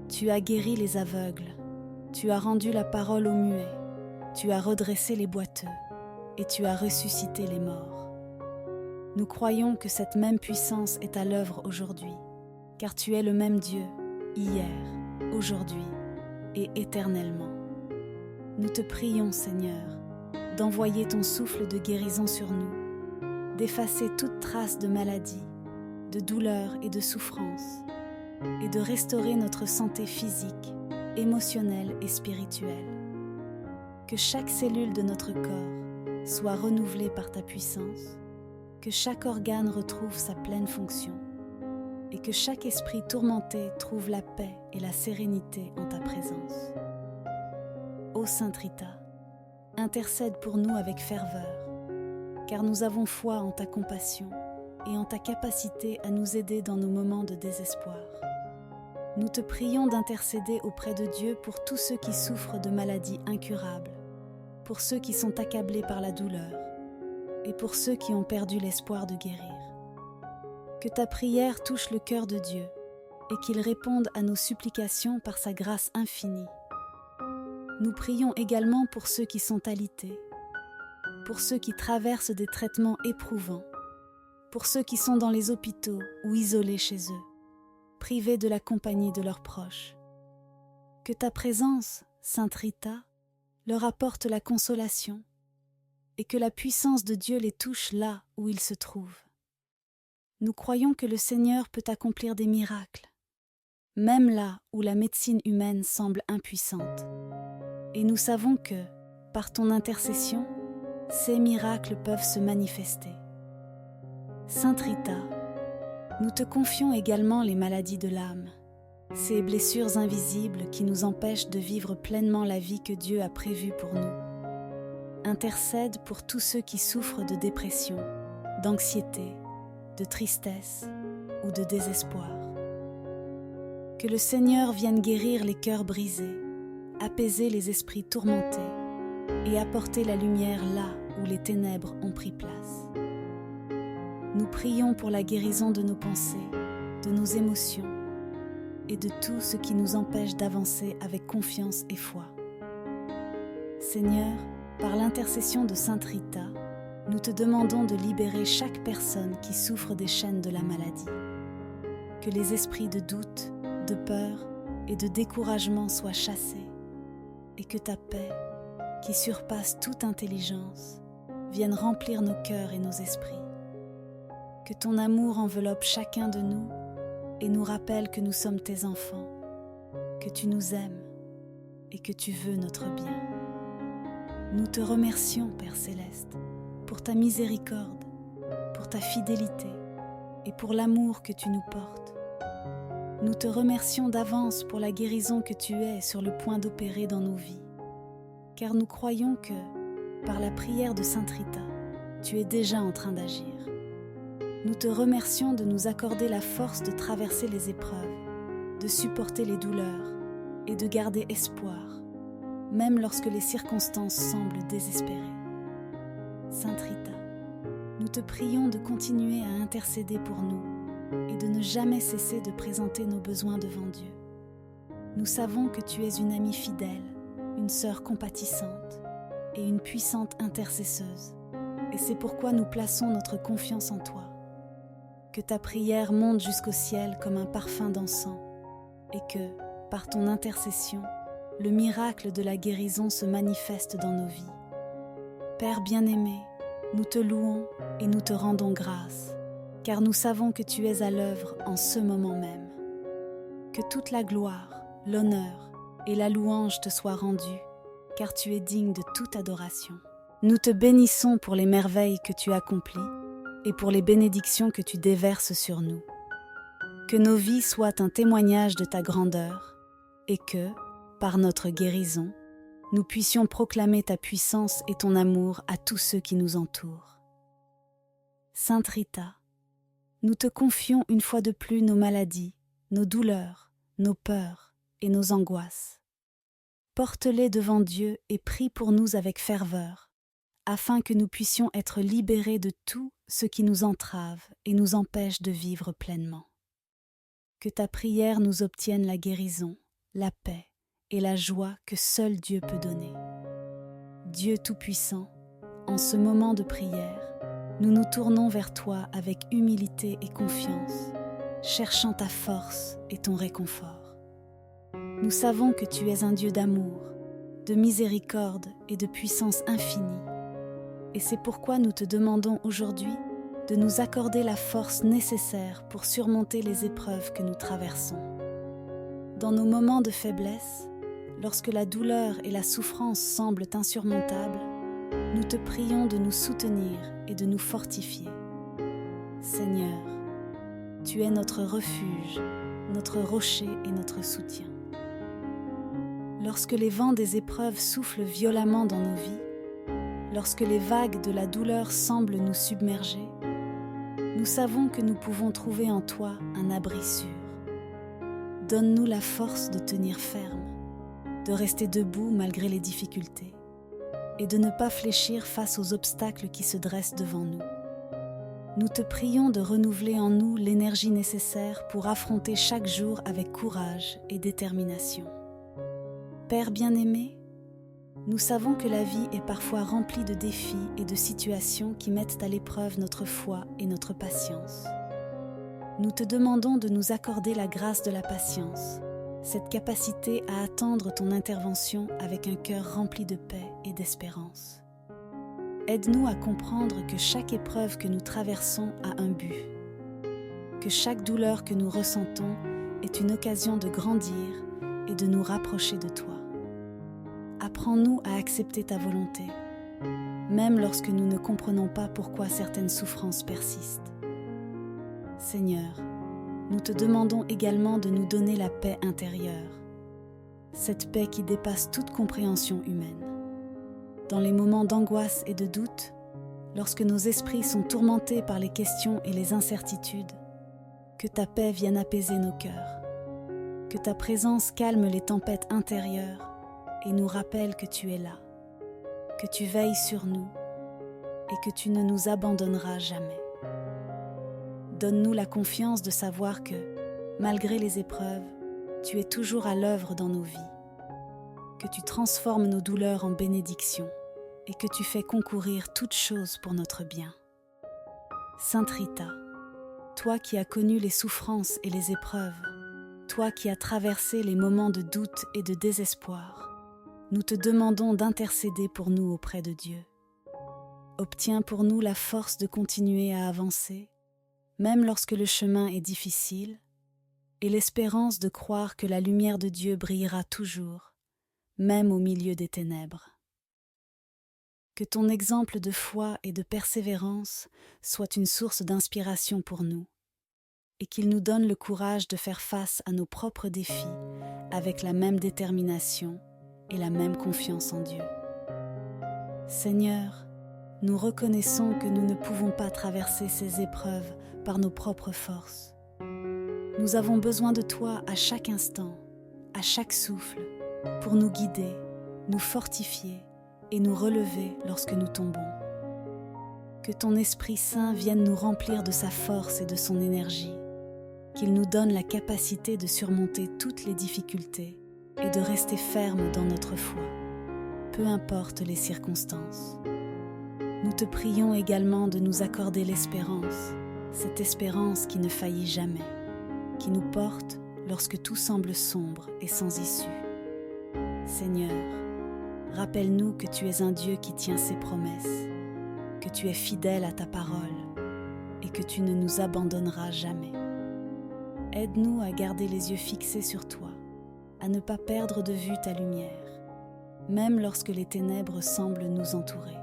Tu as guéri les aveugles, tu as rendu la parole aux muets, tu as redressé les boiteux et tu as ressuscité les morts. Nous croyons que cette même puissance est à l'œuvre aujourd'hui, car tu es le même Dieu, hier, aujourd'hui et éternellement. Nous te prions, Seigneur, d'envoyer ton souffle de guérison sur nous, d'effacer toute trace de maladie, de douleur et de souffrance, et de restaurer notre santé physique, émotionnelle et spirituelle. Que chaque cellule de notre corps soit renouvelée par ta puissance, que chaque organe retrouve sa pleine fonction, et que chaque esprit tourmenté trouve la paix et la sérénité en ta présence. Ô Sainte Rita, intercède pour nous avec ferveur, car nous avons foi en ta compassion et en ta capacité à nous aider dans nos moments de désespoir. Nous te prions d'intercéder auprès de Dieu pour tous ceux qui souffrent de maladies incurables, pour ceux qui sont accablés par la douleur et pour ceux qui ont perdu l'espoir de guérir. Que ta prière touche le cœur de Dieu et qu'il réponde à nos supplications par sa grâce infinie. Nous prions également pour ceux qui sont alités, pour ceux qui traversent des traitements éprouvants, pour ceux qui sont dans les hôpitaux ou isolés chez eux, privés de la compagnie de leurs proches. Que ta présence, Sainte Rita, leur apporte la consolation et que la puissance de Dieu les touche là où ils se trouvent. Nous croyons que le Seigneur peut accomplir des miracles, même là où la médecine humaine semble impuissante. Et nous savons que, par ton intercession, ces miracles peuvent se manifester. Sainte Rita, nous te confions également les maladies de l'âme, ces blessures invisibles qui nous empêchent de vivre pleinement la vie que Dieu a prévue pour nous. Intercède pour tous ceux qui souffrent de dépression, d'anxiété, de tristesse ou de désespoir. Que le Seigneur vienne guérir les cœurs brisés, apaiser les esprits tourmentés et apporter la lumière là où les ténèbres ont pris place. Nous prions pour la guérison de nos pensées, de nos émotions et de tout ce qui nous empêche d'avancer avec confiance et foi. Seigneur, par l'intercession de Sainte Rita, nous te demandons de libérer chaque personne qui souffre des chaînes de la maladie. Que les esprits de doute, de peur et de découragement soient chassés et que ta paix, qui surpasse toute intelligence, vienne remplir nos cœurs et nos esprits. Que ton amour enveloppe chacun de nous et nous rappelle que nous sommes tes enfants, que tu nous aimes et que tu veux notre bien. Nous te remercions, Père Céleste, pour ta miséricorde, pour ta fidélité et pour l'amour que tu nous portes. Nous te remercions d'avance pour la guérison que tu es sur le point d'opérer dans nos vies, car nous croyons que, par la prière de Sainte Rita, tu es déjà en train d'agir. Nous te remercions de nous accorder la force de traverser les épreuves, de supporter les douleurs et de garder espoir, même lorsque les circonstances semblent désespérées. Sainte Rita, nous te prions de continuer à intercéder pour nous et de ne jamais cesser de présenter nos besoins devant Dieu. Nous savons que tu es une amie fidèle, une sœur compatissante et une puissante intercesseuse, et c'est pourquoi nous plaçons notre confiance en toi. Que ta prière monte jusqu'au ciel comme un parfum d'encens et que, par ton intercession, le miracle de la guérison se manifeste dans nos vies. Père bien-aimé, nous te louons et nous te rendons grâce, car nous savons que tu es à l'œuvre en ce moment même. Que toute la gloire, l'honneur et la louange te soient rendues, car tu es digne de toute adoration. Nous te bénissons pour les merveilles que tu accomplis et pour les bénédictions que tu déverses sur nous. Que nos vies soient un témoignage de ta grandeur et que, par notre guérison, nous puissions proclamer ta puissance et ton amour à tous ceux qui nous entourent. Sainte Rita, nous te confions une fois de plus nos maladies, nos douleurs, nos peurs et nos angoisses. Porte-les devant Dieu et prie pour nous avec ferveur, afin que nous puissions être libérés de tout ce qui nous entrave et nous empêche de vivre pleinement. Que ta prière nous obtienne la guérison, la paix et la joie que seul Dieu peut donner. Dieu Tout-Puissant, en ce moment de prière, nous nous tournons vers toi avec humilité et confiance, cherchant ta force et ton réconfort. Nous savons que tu es un Dieu d'amour, de miséricorde et de puissance infinie, et c'est pourquoi nous te demandons aujourd'hui de nous accorder la force nécessaire pour surmonter les épreuves que nous traversons. Dans nos moments de faiblesse, lorsque la douleur et la souffrance semblent insurmontables, nous te prions de nous soutenir et de nous fortifier. Seigneur, tu es notre refuge, notre rocher et notre soutien. Lorsque les vents des épreuves soufflent violemment dans nos vies, lorsque les vagues de la douleur semblent nous submerger, nous savons que nous pouvons trouver en toi un abri sûr. Donne-nous la force de tenir ferme, de rester debout malgré les difficultés et de ne pas fléchir face aux obstacles qui se dressent devant nous. Nous te prions de renouveler en nous l'énergie nécessaire pour affronter chaque jour avec courage et détermination. Père bien-aimé, nous savons que la vie est parfois remplie de défis et de situations qui mettent à l'épreuve notre foi et notre patience. Nous te demandons de nous accorder la grâce de la patience, cette capacité à attendre ton intervention avec un cœur rempli de paix et d'espérance. Aide-nous à comprendre que chaque épreuve que nous traversons a un but, que chaque douleur que nous ressentons est une occasion de grandir et de nous rapprocher de toi. Apprends-nous à accepter ta volonté, même lorsque nous ne comprenons pas pourquoi certaines souffrances persistent. Seigneur, nous te demandons également de nous donner la paix intérieure, cette paix qui dépasse toute compréhension humaine. Dans les moments d'angoisse et de doute, lorsque nos esprits sont tourmentés par les questions et les incertitudes, que ta paix vienne apaiser nos cœurs, que ta présence calme les tempêtes intérieures et nous rappelle que tu es là, que tu veilles sur nous et que tu ne nous abandonneras jamais. Donne-nous la confiance de savoir que, malgré les épreuves, tu es toujours à l'œuvre dans nos vies, que tu transformes nos douleurs en bénédictions et que tu fais concourir toutes choses pour notre bien. Sainte Rita, toi qui as connu les souffrances et les épreuves, toi qui as traversé les moments de doute et de désespoir, nous te demandons d'intercéder pour nous auprès de Dieu. Obtiens pour nous la force de continuer à avancer, même lorsque le chemin est difficile, et l'espérance de croire que la lumière de Dieu brillera toujours, même au milieu des ténèbres. Que ton exemple de foi et de persévérance soit une source d'inspiration pour nous, et qu'il nous donne le courage de faire face à nos propres défis avec la même détermination et la même confiance en Dieu. Seigneur, nous reconnaissons que nous ne pouvons pas traverser ces épreuves par nos propres forces. Nous avons besoin de toi à chaque instant, à chaque souffle, pour nous guider, nous fortifier et nous relever lorsque nous tombons. Que ton Esprit Saint vienne nous remplir de sa force et de son énergie, qu'il nous donne la capacité de surmonter toutes les difficultés et de rester ferme dans notre foi, peu importe les circonstances. Nous te prions également de nous accorder l'espérance, cette espérance qui ne faillit jamais, qui nous porte lorsque tout semble sombre et sans issue. Seigneur, rappelle-nous que tu es un Dieu qui tient ses promesses, que tu es fidèle à ta parole et que tu ne nous abandonneras jamais. Aide-nous à garder les yeux fixés sur toi, à ne pas perdre de vue ta lumière, même lorsque les ténèbres semblent nous entourer.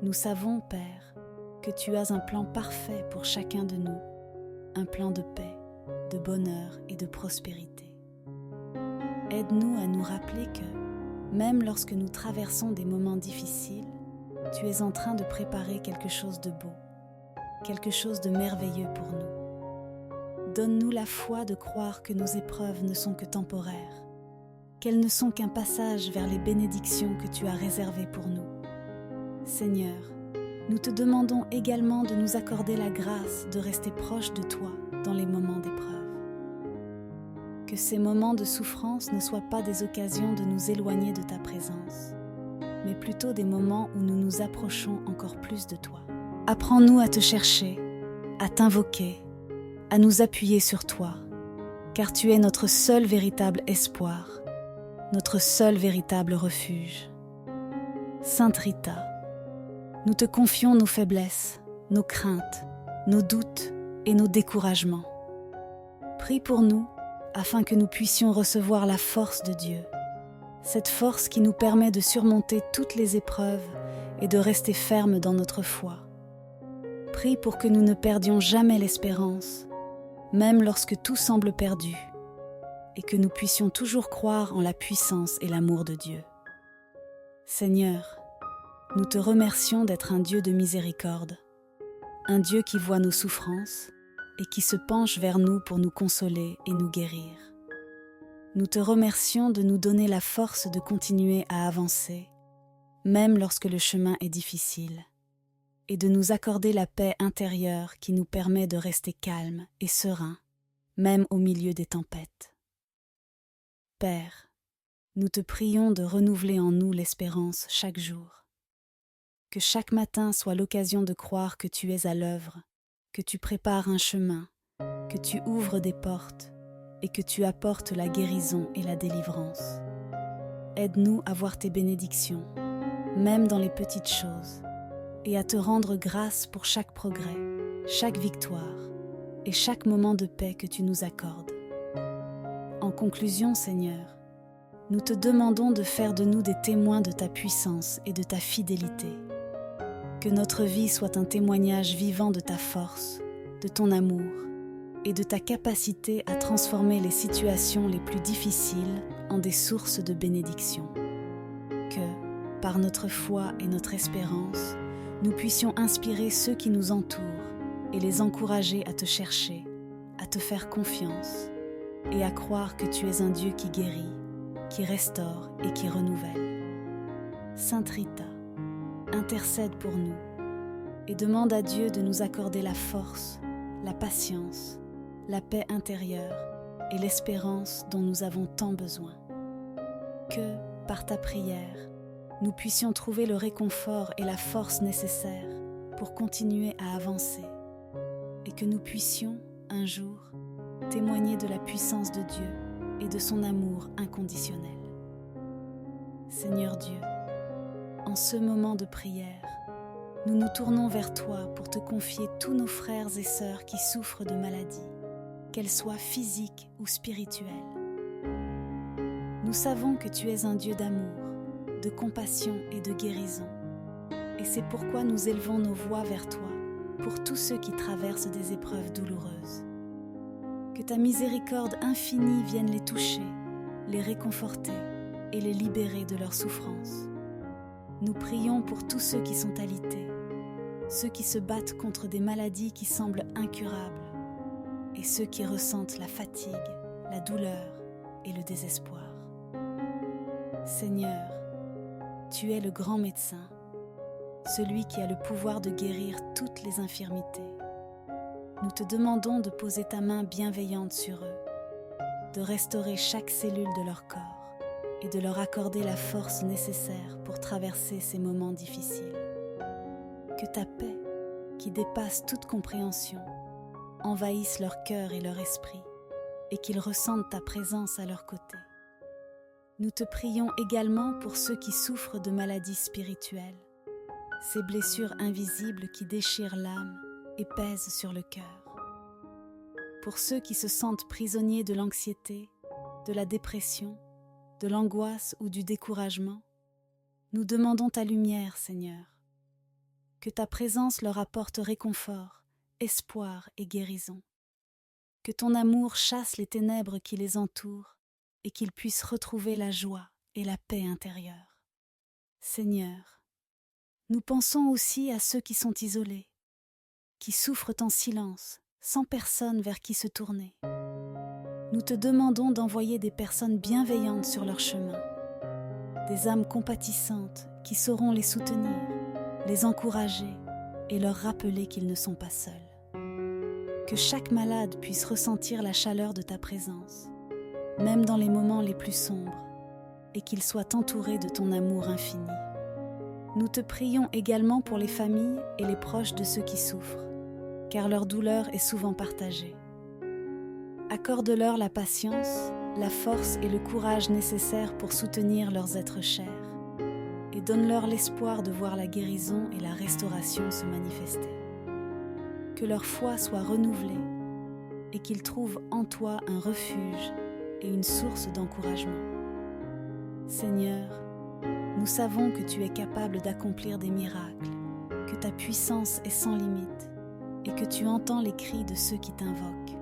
Nous savons, Père, que tu as un plan parfait pour chacun de nous, un plan de paix, de bonheur et de prospérité. Aide-nous à nous rappeler que, même lorsque nous traversons des moments difficiles, tu es en train de préparer quelque chose de beau, quelque chose de merveilleux pour nous. Donne-nous la foi de croire que nos épreuves ne sont que temporaires, qu'elles ne sont qu'un passage vers les bénédictions que tu as réservées pour nous. Seigneur, nous te demandons également de nous accorder la grâce de rester proche de toi dans les moments d'épreuve. Que ces moments de souffrance ne soient pas des occasions de nous éloigner de ta présence, mais plutôt des moments où nous nous approchons encore plus de toi. Apprends-nous à te chercher, à t'invoquer, à nous appuyer sur toi, car tu es notre seul véritable espoir, notre seul véritable refuge. Sainte Rita, nous te confions nos faiblesses, nos craintes, nos doutes et nos découragements. Prie pour nous afin que nous puissions recevoir la force de Dieu, cette force qui nous permet de surmonter toutes les épreuves et de rester fermes dans notre foi. Prie pour que nous ne perdions jamais l'espérance, même lorsque tout semble perdu, et que nous puissions toujours croire en la puissance et l'amour de Dieu. Seigneur, nous te remercions d'être un Dieu de miséricorde, un Dieu qui voit nos souffrances et qui se penche vers nous pour nous consoler et nous guérir. Nous te remercions de nous donner la force de continuer à avancer, même lorsque le chemin est difficile, et de nous accorder la paix intérieure qui nous permet de rester calmes et sereins, même au milieu des tempêtes. Père, nous te prions de renouveler en nous l'espérance chaque jour. Que chaque matin soit l'occasion de croire que tu es à l'œuvre, que tu prépares un chemin, que tu ouvres des portes et que tu apportes la guérison et la délivrance. Aide-nous à voir tes bénédictions, même dans les petites choses, et à te rendre grâce pour chaque progrès, chaque victoire et chaque moment de paix que tu nous accordes. En conclusion, Seigneur, nous te demandons de faire de nous des témoins de ta puissance et de ta fidélité. Que notre vie soit un témoignage vivant de ta force, de ton amour et de ta capacité à transformer les situations les plus difficiles en des sources de bénédiction. Que, par notre foi et notre espérance, nous puissions inspirer ceux qui nous entourent et les encourager à te chercher, à te faire confiance et à croire que tu es un Dieu qui guérit, qui restaure et qui renouvelle. Sainte Rita, intercède pour nous et demande à Dieu de nous accorder la force, la patience, la paix intérieure et l'espérance dont nous avons tant besoin. Que, par ta prière, nous puissions trouver le réconfort et la force nécessaires pour continuer à avancer et que nous puissions, un jour, témoigner de la puissance de Dieu et de son amour inconditionnel. Seigneur Dieu, en ce moment de prière, nous nous tournons vers toi pour te confier tous nos frères et sœurs qui souffrent de maladies, qu'elles soient physiques ou spirituelles. Nous savons que tu es un Dieu d'amour, de compassion et de guérison, et c'est pourquoi nous élevons nos voix vers toi pour tous ceux qui traversent des épreuves douloureuses. Que ta miséricorde infinie vienne les toucher, les réconforter et les libérer de leurs souffrances. Nous prions pour tous ceux qui sont alités, ceux qui se battent contre des maladies qui semblent incurables, et ceux qui ressentent la fatigue, la douleur et le désespoir. Seigneur, tu es le grand médecin, celui qui a le pouvoir de guérir toutes les infirmités. Nous te demandons de poser ta main bienveillante sur eux, de restaurer chaque cellule de leur corps et de leur accorder la force nécessaire pour traverser ces moments difficiles. Que ta paix, qui dépasse toute compréhension, envahisse leur cœur et leur esprit et qu'ils ressentent ta présence à leur côté. Nous te prions également pour ceux qui souffrent de maladies spirituelles, ces blessures invisibles qui déchirent l'âme et pèsent sur le cœur. Pour ceux qui se sentent prisonniers de l'anxiété, de la dépression, de l'angoisse ou du découragement, nous demandons ta lumière, Seigneur. Que ta présence leur apporte réconfort, espoir et guérison. Que ton amour chasse les ténèbres qui les entourent et qu'ils puissent retrouver la joie et la paix intérieure. Seigneur, nous pensons aussi à ceux qui sont isolés, qui souffrent en silence, sans personne vers qui se tourner. Nous te demandons d'envoyer des personnes bienveillantes sur leur chemin, des âmes compatissantes qui sauront les soutenir, les encourager et leur rappeler qu'ils ne sont pas seuls. Que chaque malade puisse ressentir la chaleur de ta présence, même dans les moments les plus sombres, et qu'il soit entouré de ton amour infini. Nous te prions également pour les familles et les proches de ceux qui souffrent, car leur douleur est souvent partagée. Accorde-leur la patience, la force et le courage nécessaires pour soutenir leurs êtres chers, et donne-leur l'espoir de voir la guérison et la restauration se manifester. Que leur foi soit renouvelée et qu'ils trouvent en toi un refuge et une source d'encouragement. Seigneur, nous savons que tu es capable d'accomplir des miracles, que ta puissance est sans limite et que tu entends les cris de ceux qui t'invoquent.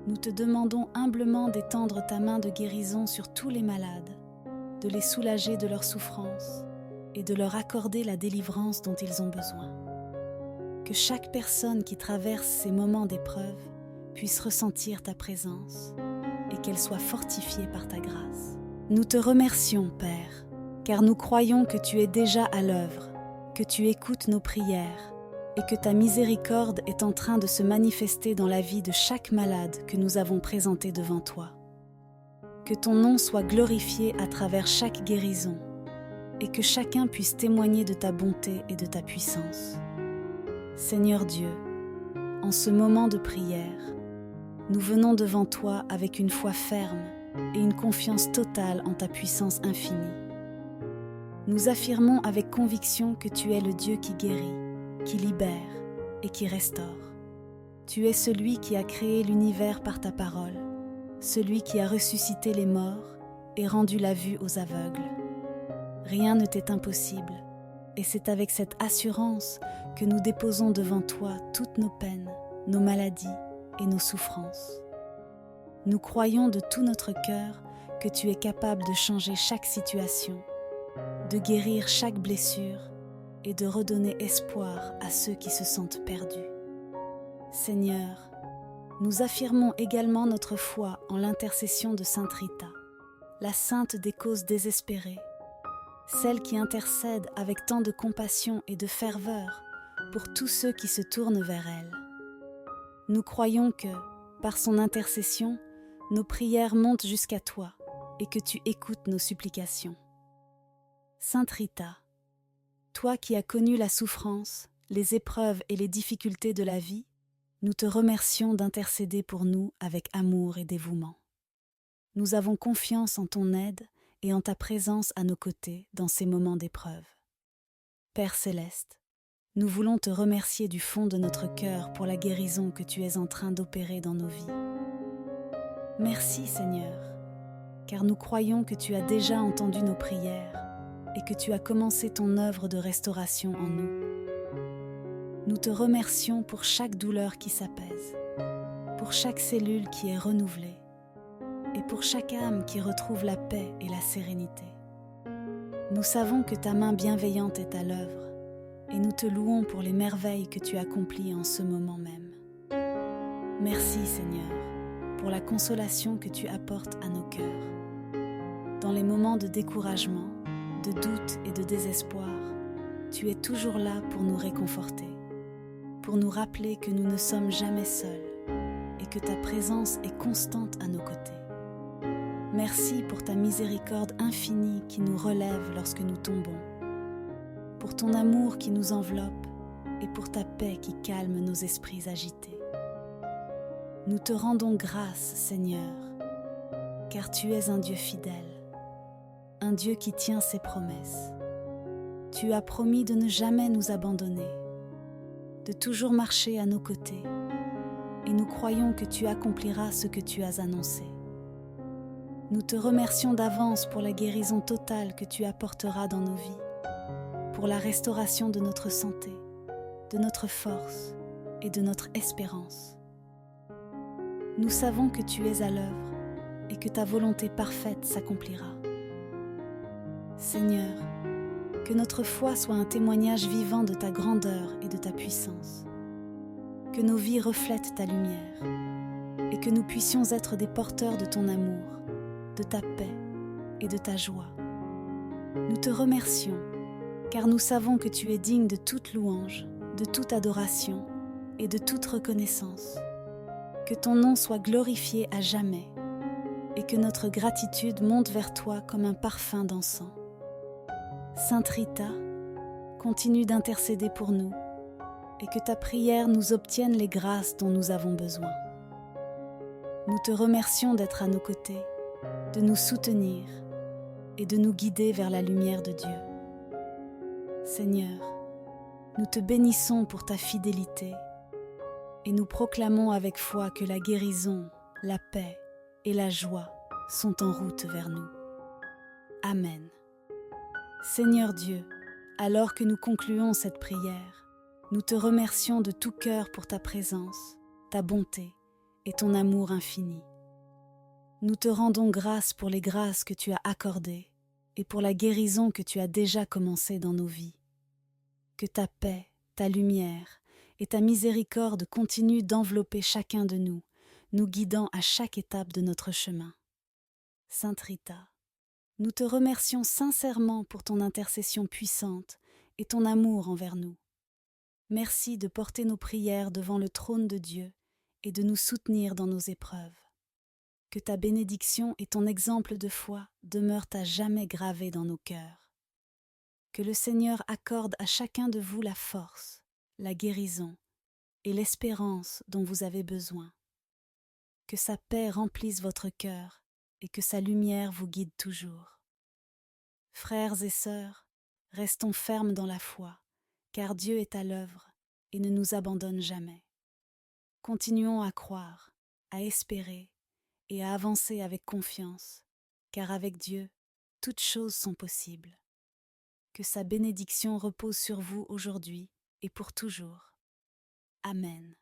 Nous te demandons humblement d'étendre ta main de guérison sur tous les malades, de les soulager de leurs souffrances et de leur accorder la délivrance dont ils ont besoin. Que chaque personne qui traverse ces moments d'épreuve puisse ressentir ta présence et qu'elle soit fortifiée par ta grâce. Nous te remercions, Père, car nous croyons que tu es déjà à l'œuvre, que tu écoutes nos prières et que ta miséricorde est en train de se manifester dans la vie de chaque malade que nous avons présenté devant toi. Que ton nom soit glorifié à travers chaque guérison et que chacun puisse témoigner de ta bonté et de ta puissance. Seigneur Dieu, en ce moment de prière, nous venons devant toi avec une foi ferme et une confiance totale en ta puissance infinie. Nous affirmons avec conviction que tu es le Dieu qui guérit, qui libère et qui restaure. Tu es celui qui a créé l'univers par ta parole, celui qui a ressuscité les morts et rendu la vue aux aveugles. Rien ne t'est impossible, et c'est avec cette assurance que nous déposons devant toi toutes nos peines, nos maladies et nos souffrances. Nous croyons de tout notre cœur que tu es capable de changer chaque situation, de guérir chaque blessure et de redonner espoir à ceux qui se sentent perdus. Seigneur, nous affirmons également notre foi en l'intercession de Sainte Rita, la sainte des causes désespérées, celle qui intercède avec tant de compassion et de ferveur pour tous ceux qui se tournent vers elle. Nous croyons que, par son intercession, nos prières montent jusqu'à toi et que tu écoutes nos supplications. Sainte Rita, toi qui as connu la souffrance, les épreuves et les difficultés de la vie, nous te remercions d'intercéder pour nous avec amour et dévouement. Nous avons confiance en ton aide et en ta présence à nos côtés dans ces moments d'épreuve. Père céleste, nous voulons te remercier du fond de notre cœur pour la guérison que tu es en train d'opérer dans nos vies. Merci Seigneur, car nous croyons que tu as déjà entendu nos prières et que tu as commencé ton œuvre de restauration en nous. Nous te remercions pour chaque douleur qui s'apaise, pour chaque cellule qui est renouvelée et pour chaque âme qui retrouve la paix et la sérénité. Nous savons que ta main bienveillante est à l'œuvre et nous te louons pour les merveilles que tu accomplis en ce moment même. Merci Seigneur pour la consolation que tu apportes à nos cœurs. Dans les moments de découragement, de doute et de désespoir, tu es toujours là pour nous réconforter, pour nous rappeler que nous ne sommes jamais seuls et que ta présence est constante à nos côtés. Merci pour ta miséricorde infinie qui nous relève lorsque nous tombons, pour ton amour qui nous enveloppe et pour ta paix qui calme nos esprits agités. Nous te rendons grâce, Seigneur, car tu es un Dieu fidèle, un Dieu qui tient ses promesses. Tu as promis de ne jamais nous abandonner, de toujours marcher à nos côtés, et nous croyons que tu accompliras ce que tu as annoncé. Nous te remercions d'avance pour la guérison totale que tu apporteras dans nos vies, pour la restauration de notre santé, de notre force et de notre espérance. Nous savons que tu es à l'œuvre et que ta volonté parfaite s'accomplira. Seigneur, que notre foi soit un témoignage vivant de ta grandeur et de ta puissance, que nos vies reflètent ta lumière et que nous puissions être des porteurs de ton amour, de ta paix et de ta joie. Nous te remercions, car nous savons que tu es digne de toute louange, de toute adoration et de toute reconnaissance. Que ton nom soit glorifié à jamais et que notre gratitude monte vers toi comme un parfum d'encens. Sainte Rita, continue d'intercéder pour nous et que ta prière nous obtienne les grâces dont nous avons besoin. Nous te remercions d'être à nos côtés, de nous soutenir et de nous guider vers la lumière de Dieu. Seigneur, nous te bénissons pour ta fidélité et nous proclamons avec foi que la guérison, la paix et la joie sont en route vers nous. Amen. Seigneur Dieu, alors que nous concluons cette prière, nous te remercions de tout cœur pour ta présence, ta bonté et ton amour infini. Nous te rendons grâce pour les grâces que tu as accordées et pour la guérison que tu as déjà commencée dans nos vies. Que ta paix, ta lumière et ta miséricorde continuent d'envelopper chacun de nous, nous guidant à chaque étape de notre chemin. Sainte Rita, nous te remercions sincèrement pour ton intercession puissante et ton amour envers nous. Merci de porter nos prières devant le trône de Dieu et de nous soutenir dans nos épreuves. Que ta bénédiction et ton exemple de foi demeurent à jamais gravés dans nos cœurs. Que le Seigneur accorde à chacun de vous la force, la guérison et l'espérance dont vous avez besoin. Que sa paix remplisse votre cœur et que sa lumière vous guide toujours. Frères et sœurs, restons fermes dans la foi, car Dieu est à l'œuvre et ne nous abandonne jamais. Continuons à croire, à espérer et à avancer avec confiance, car avec Dieu, toutes choses sont possibles. Que sa bénédiction repose sur vous aujourd'hui et pour toujours. Amen.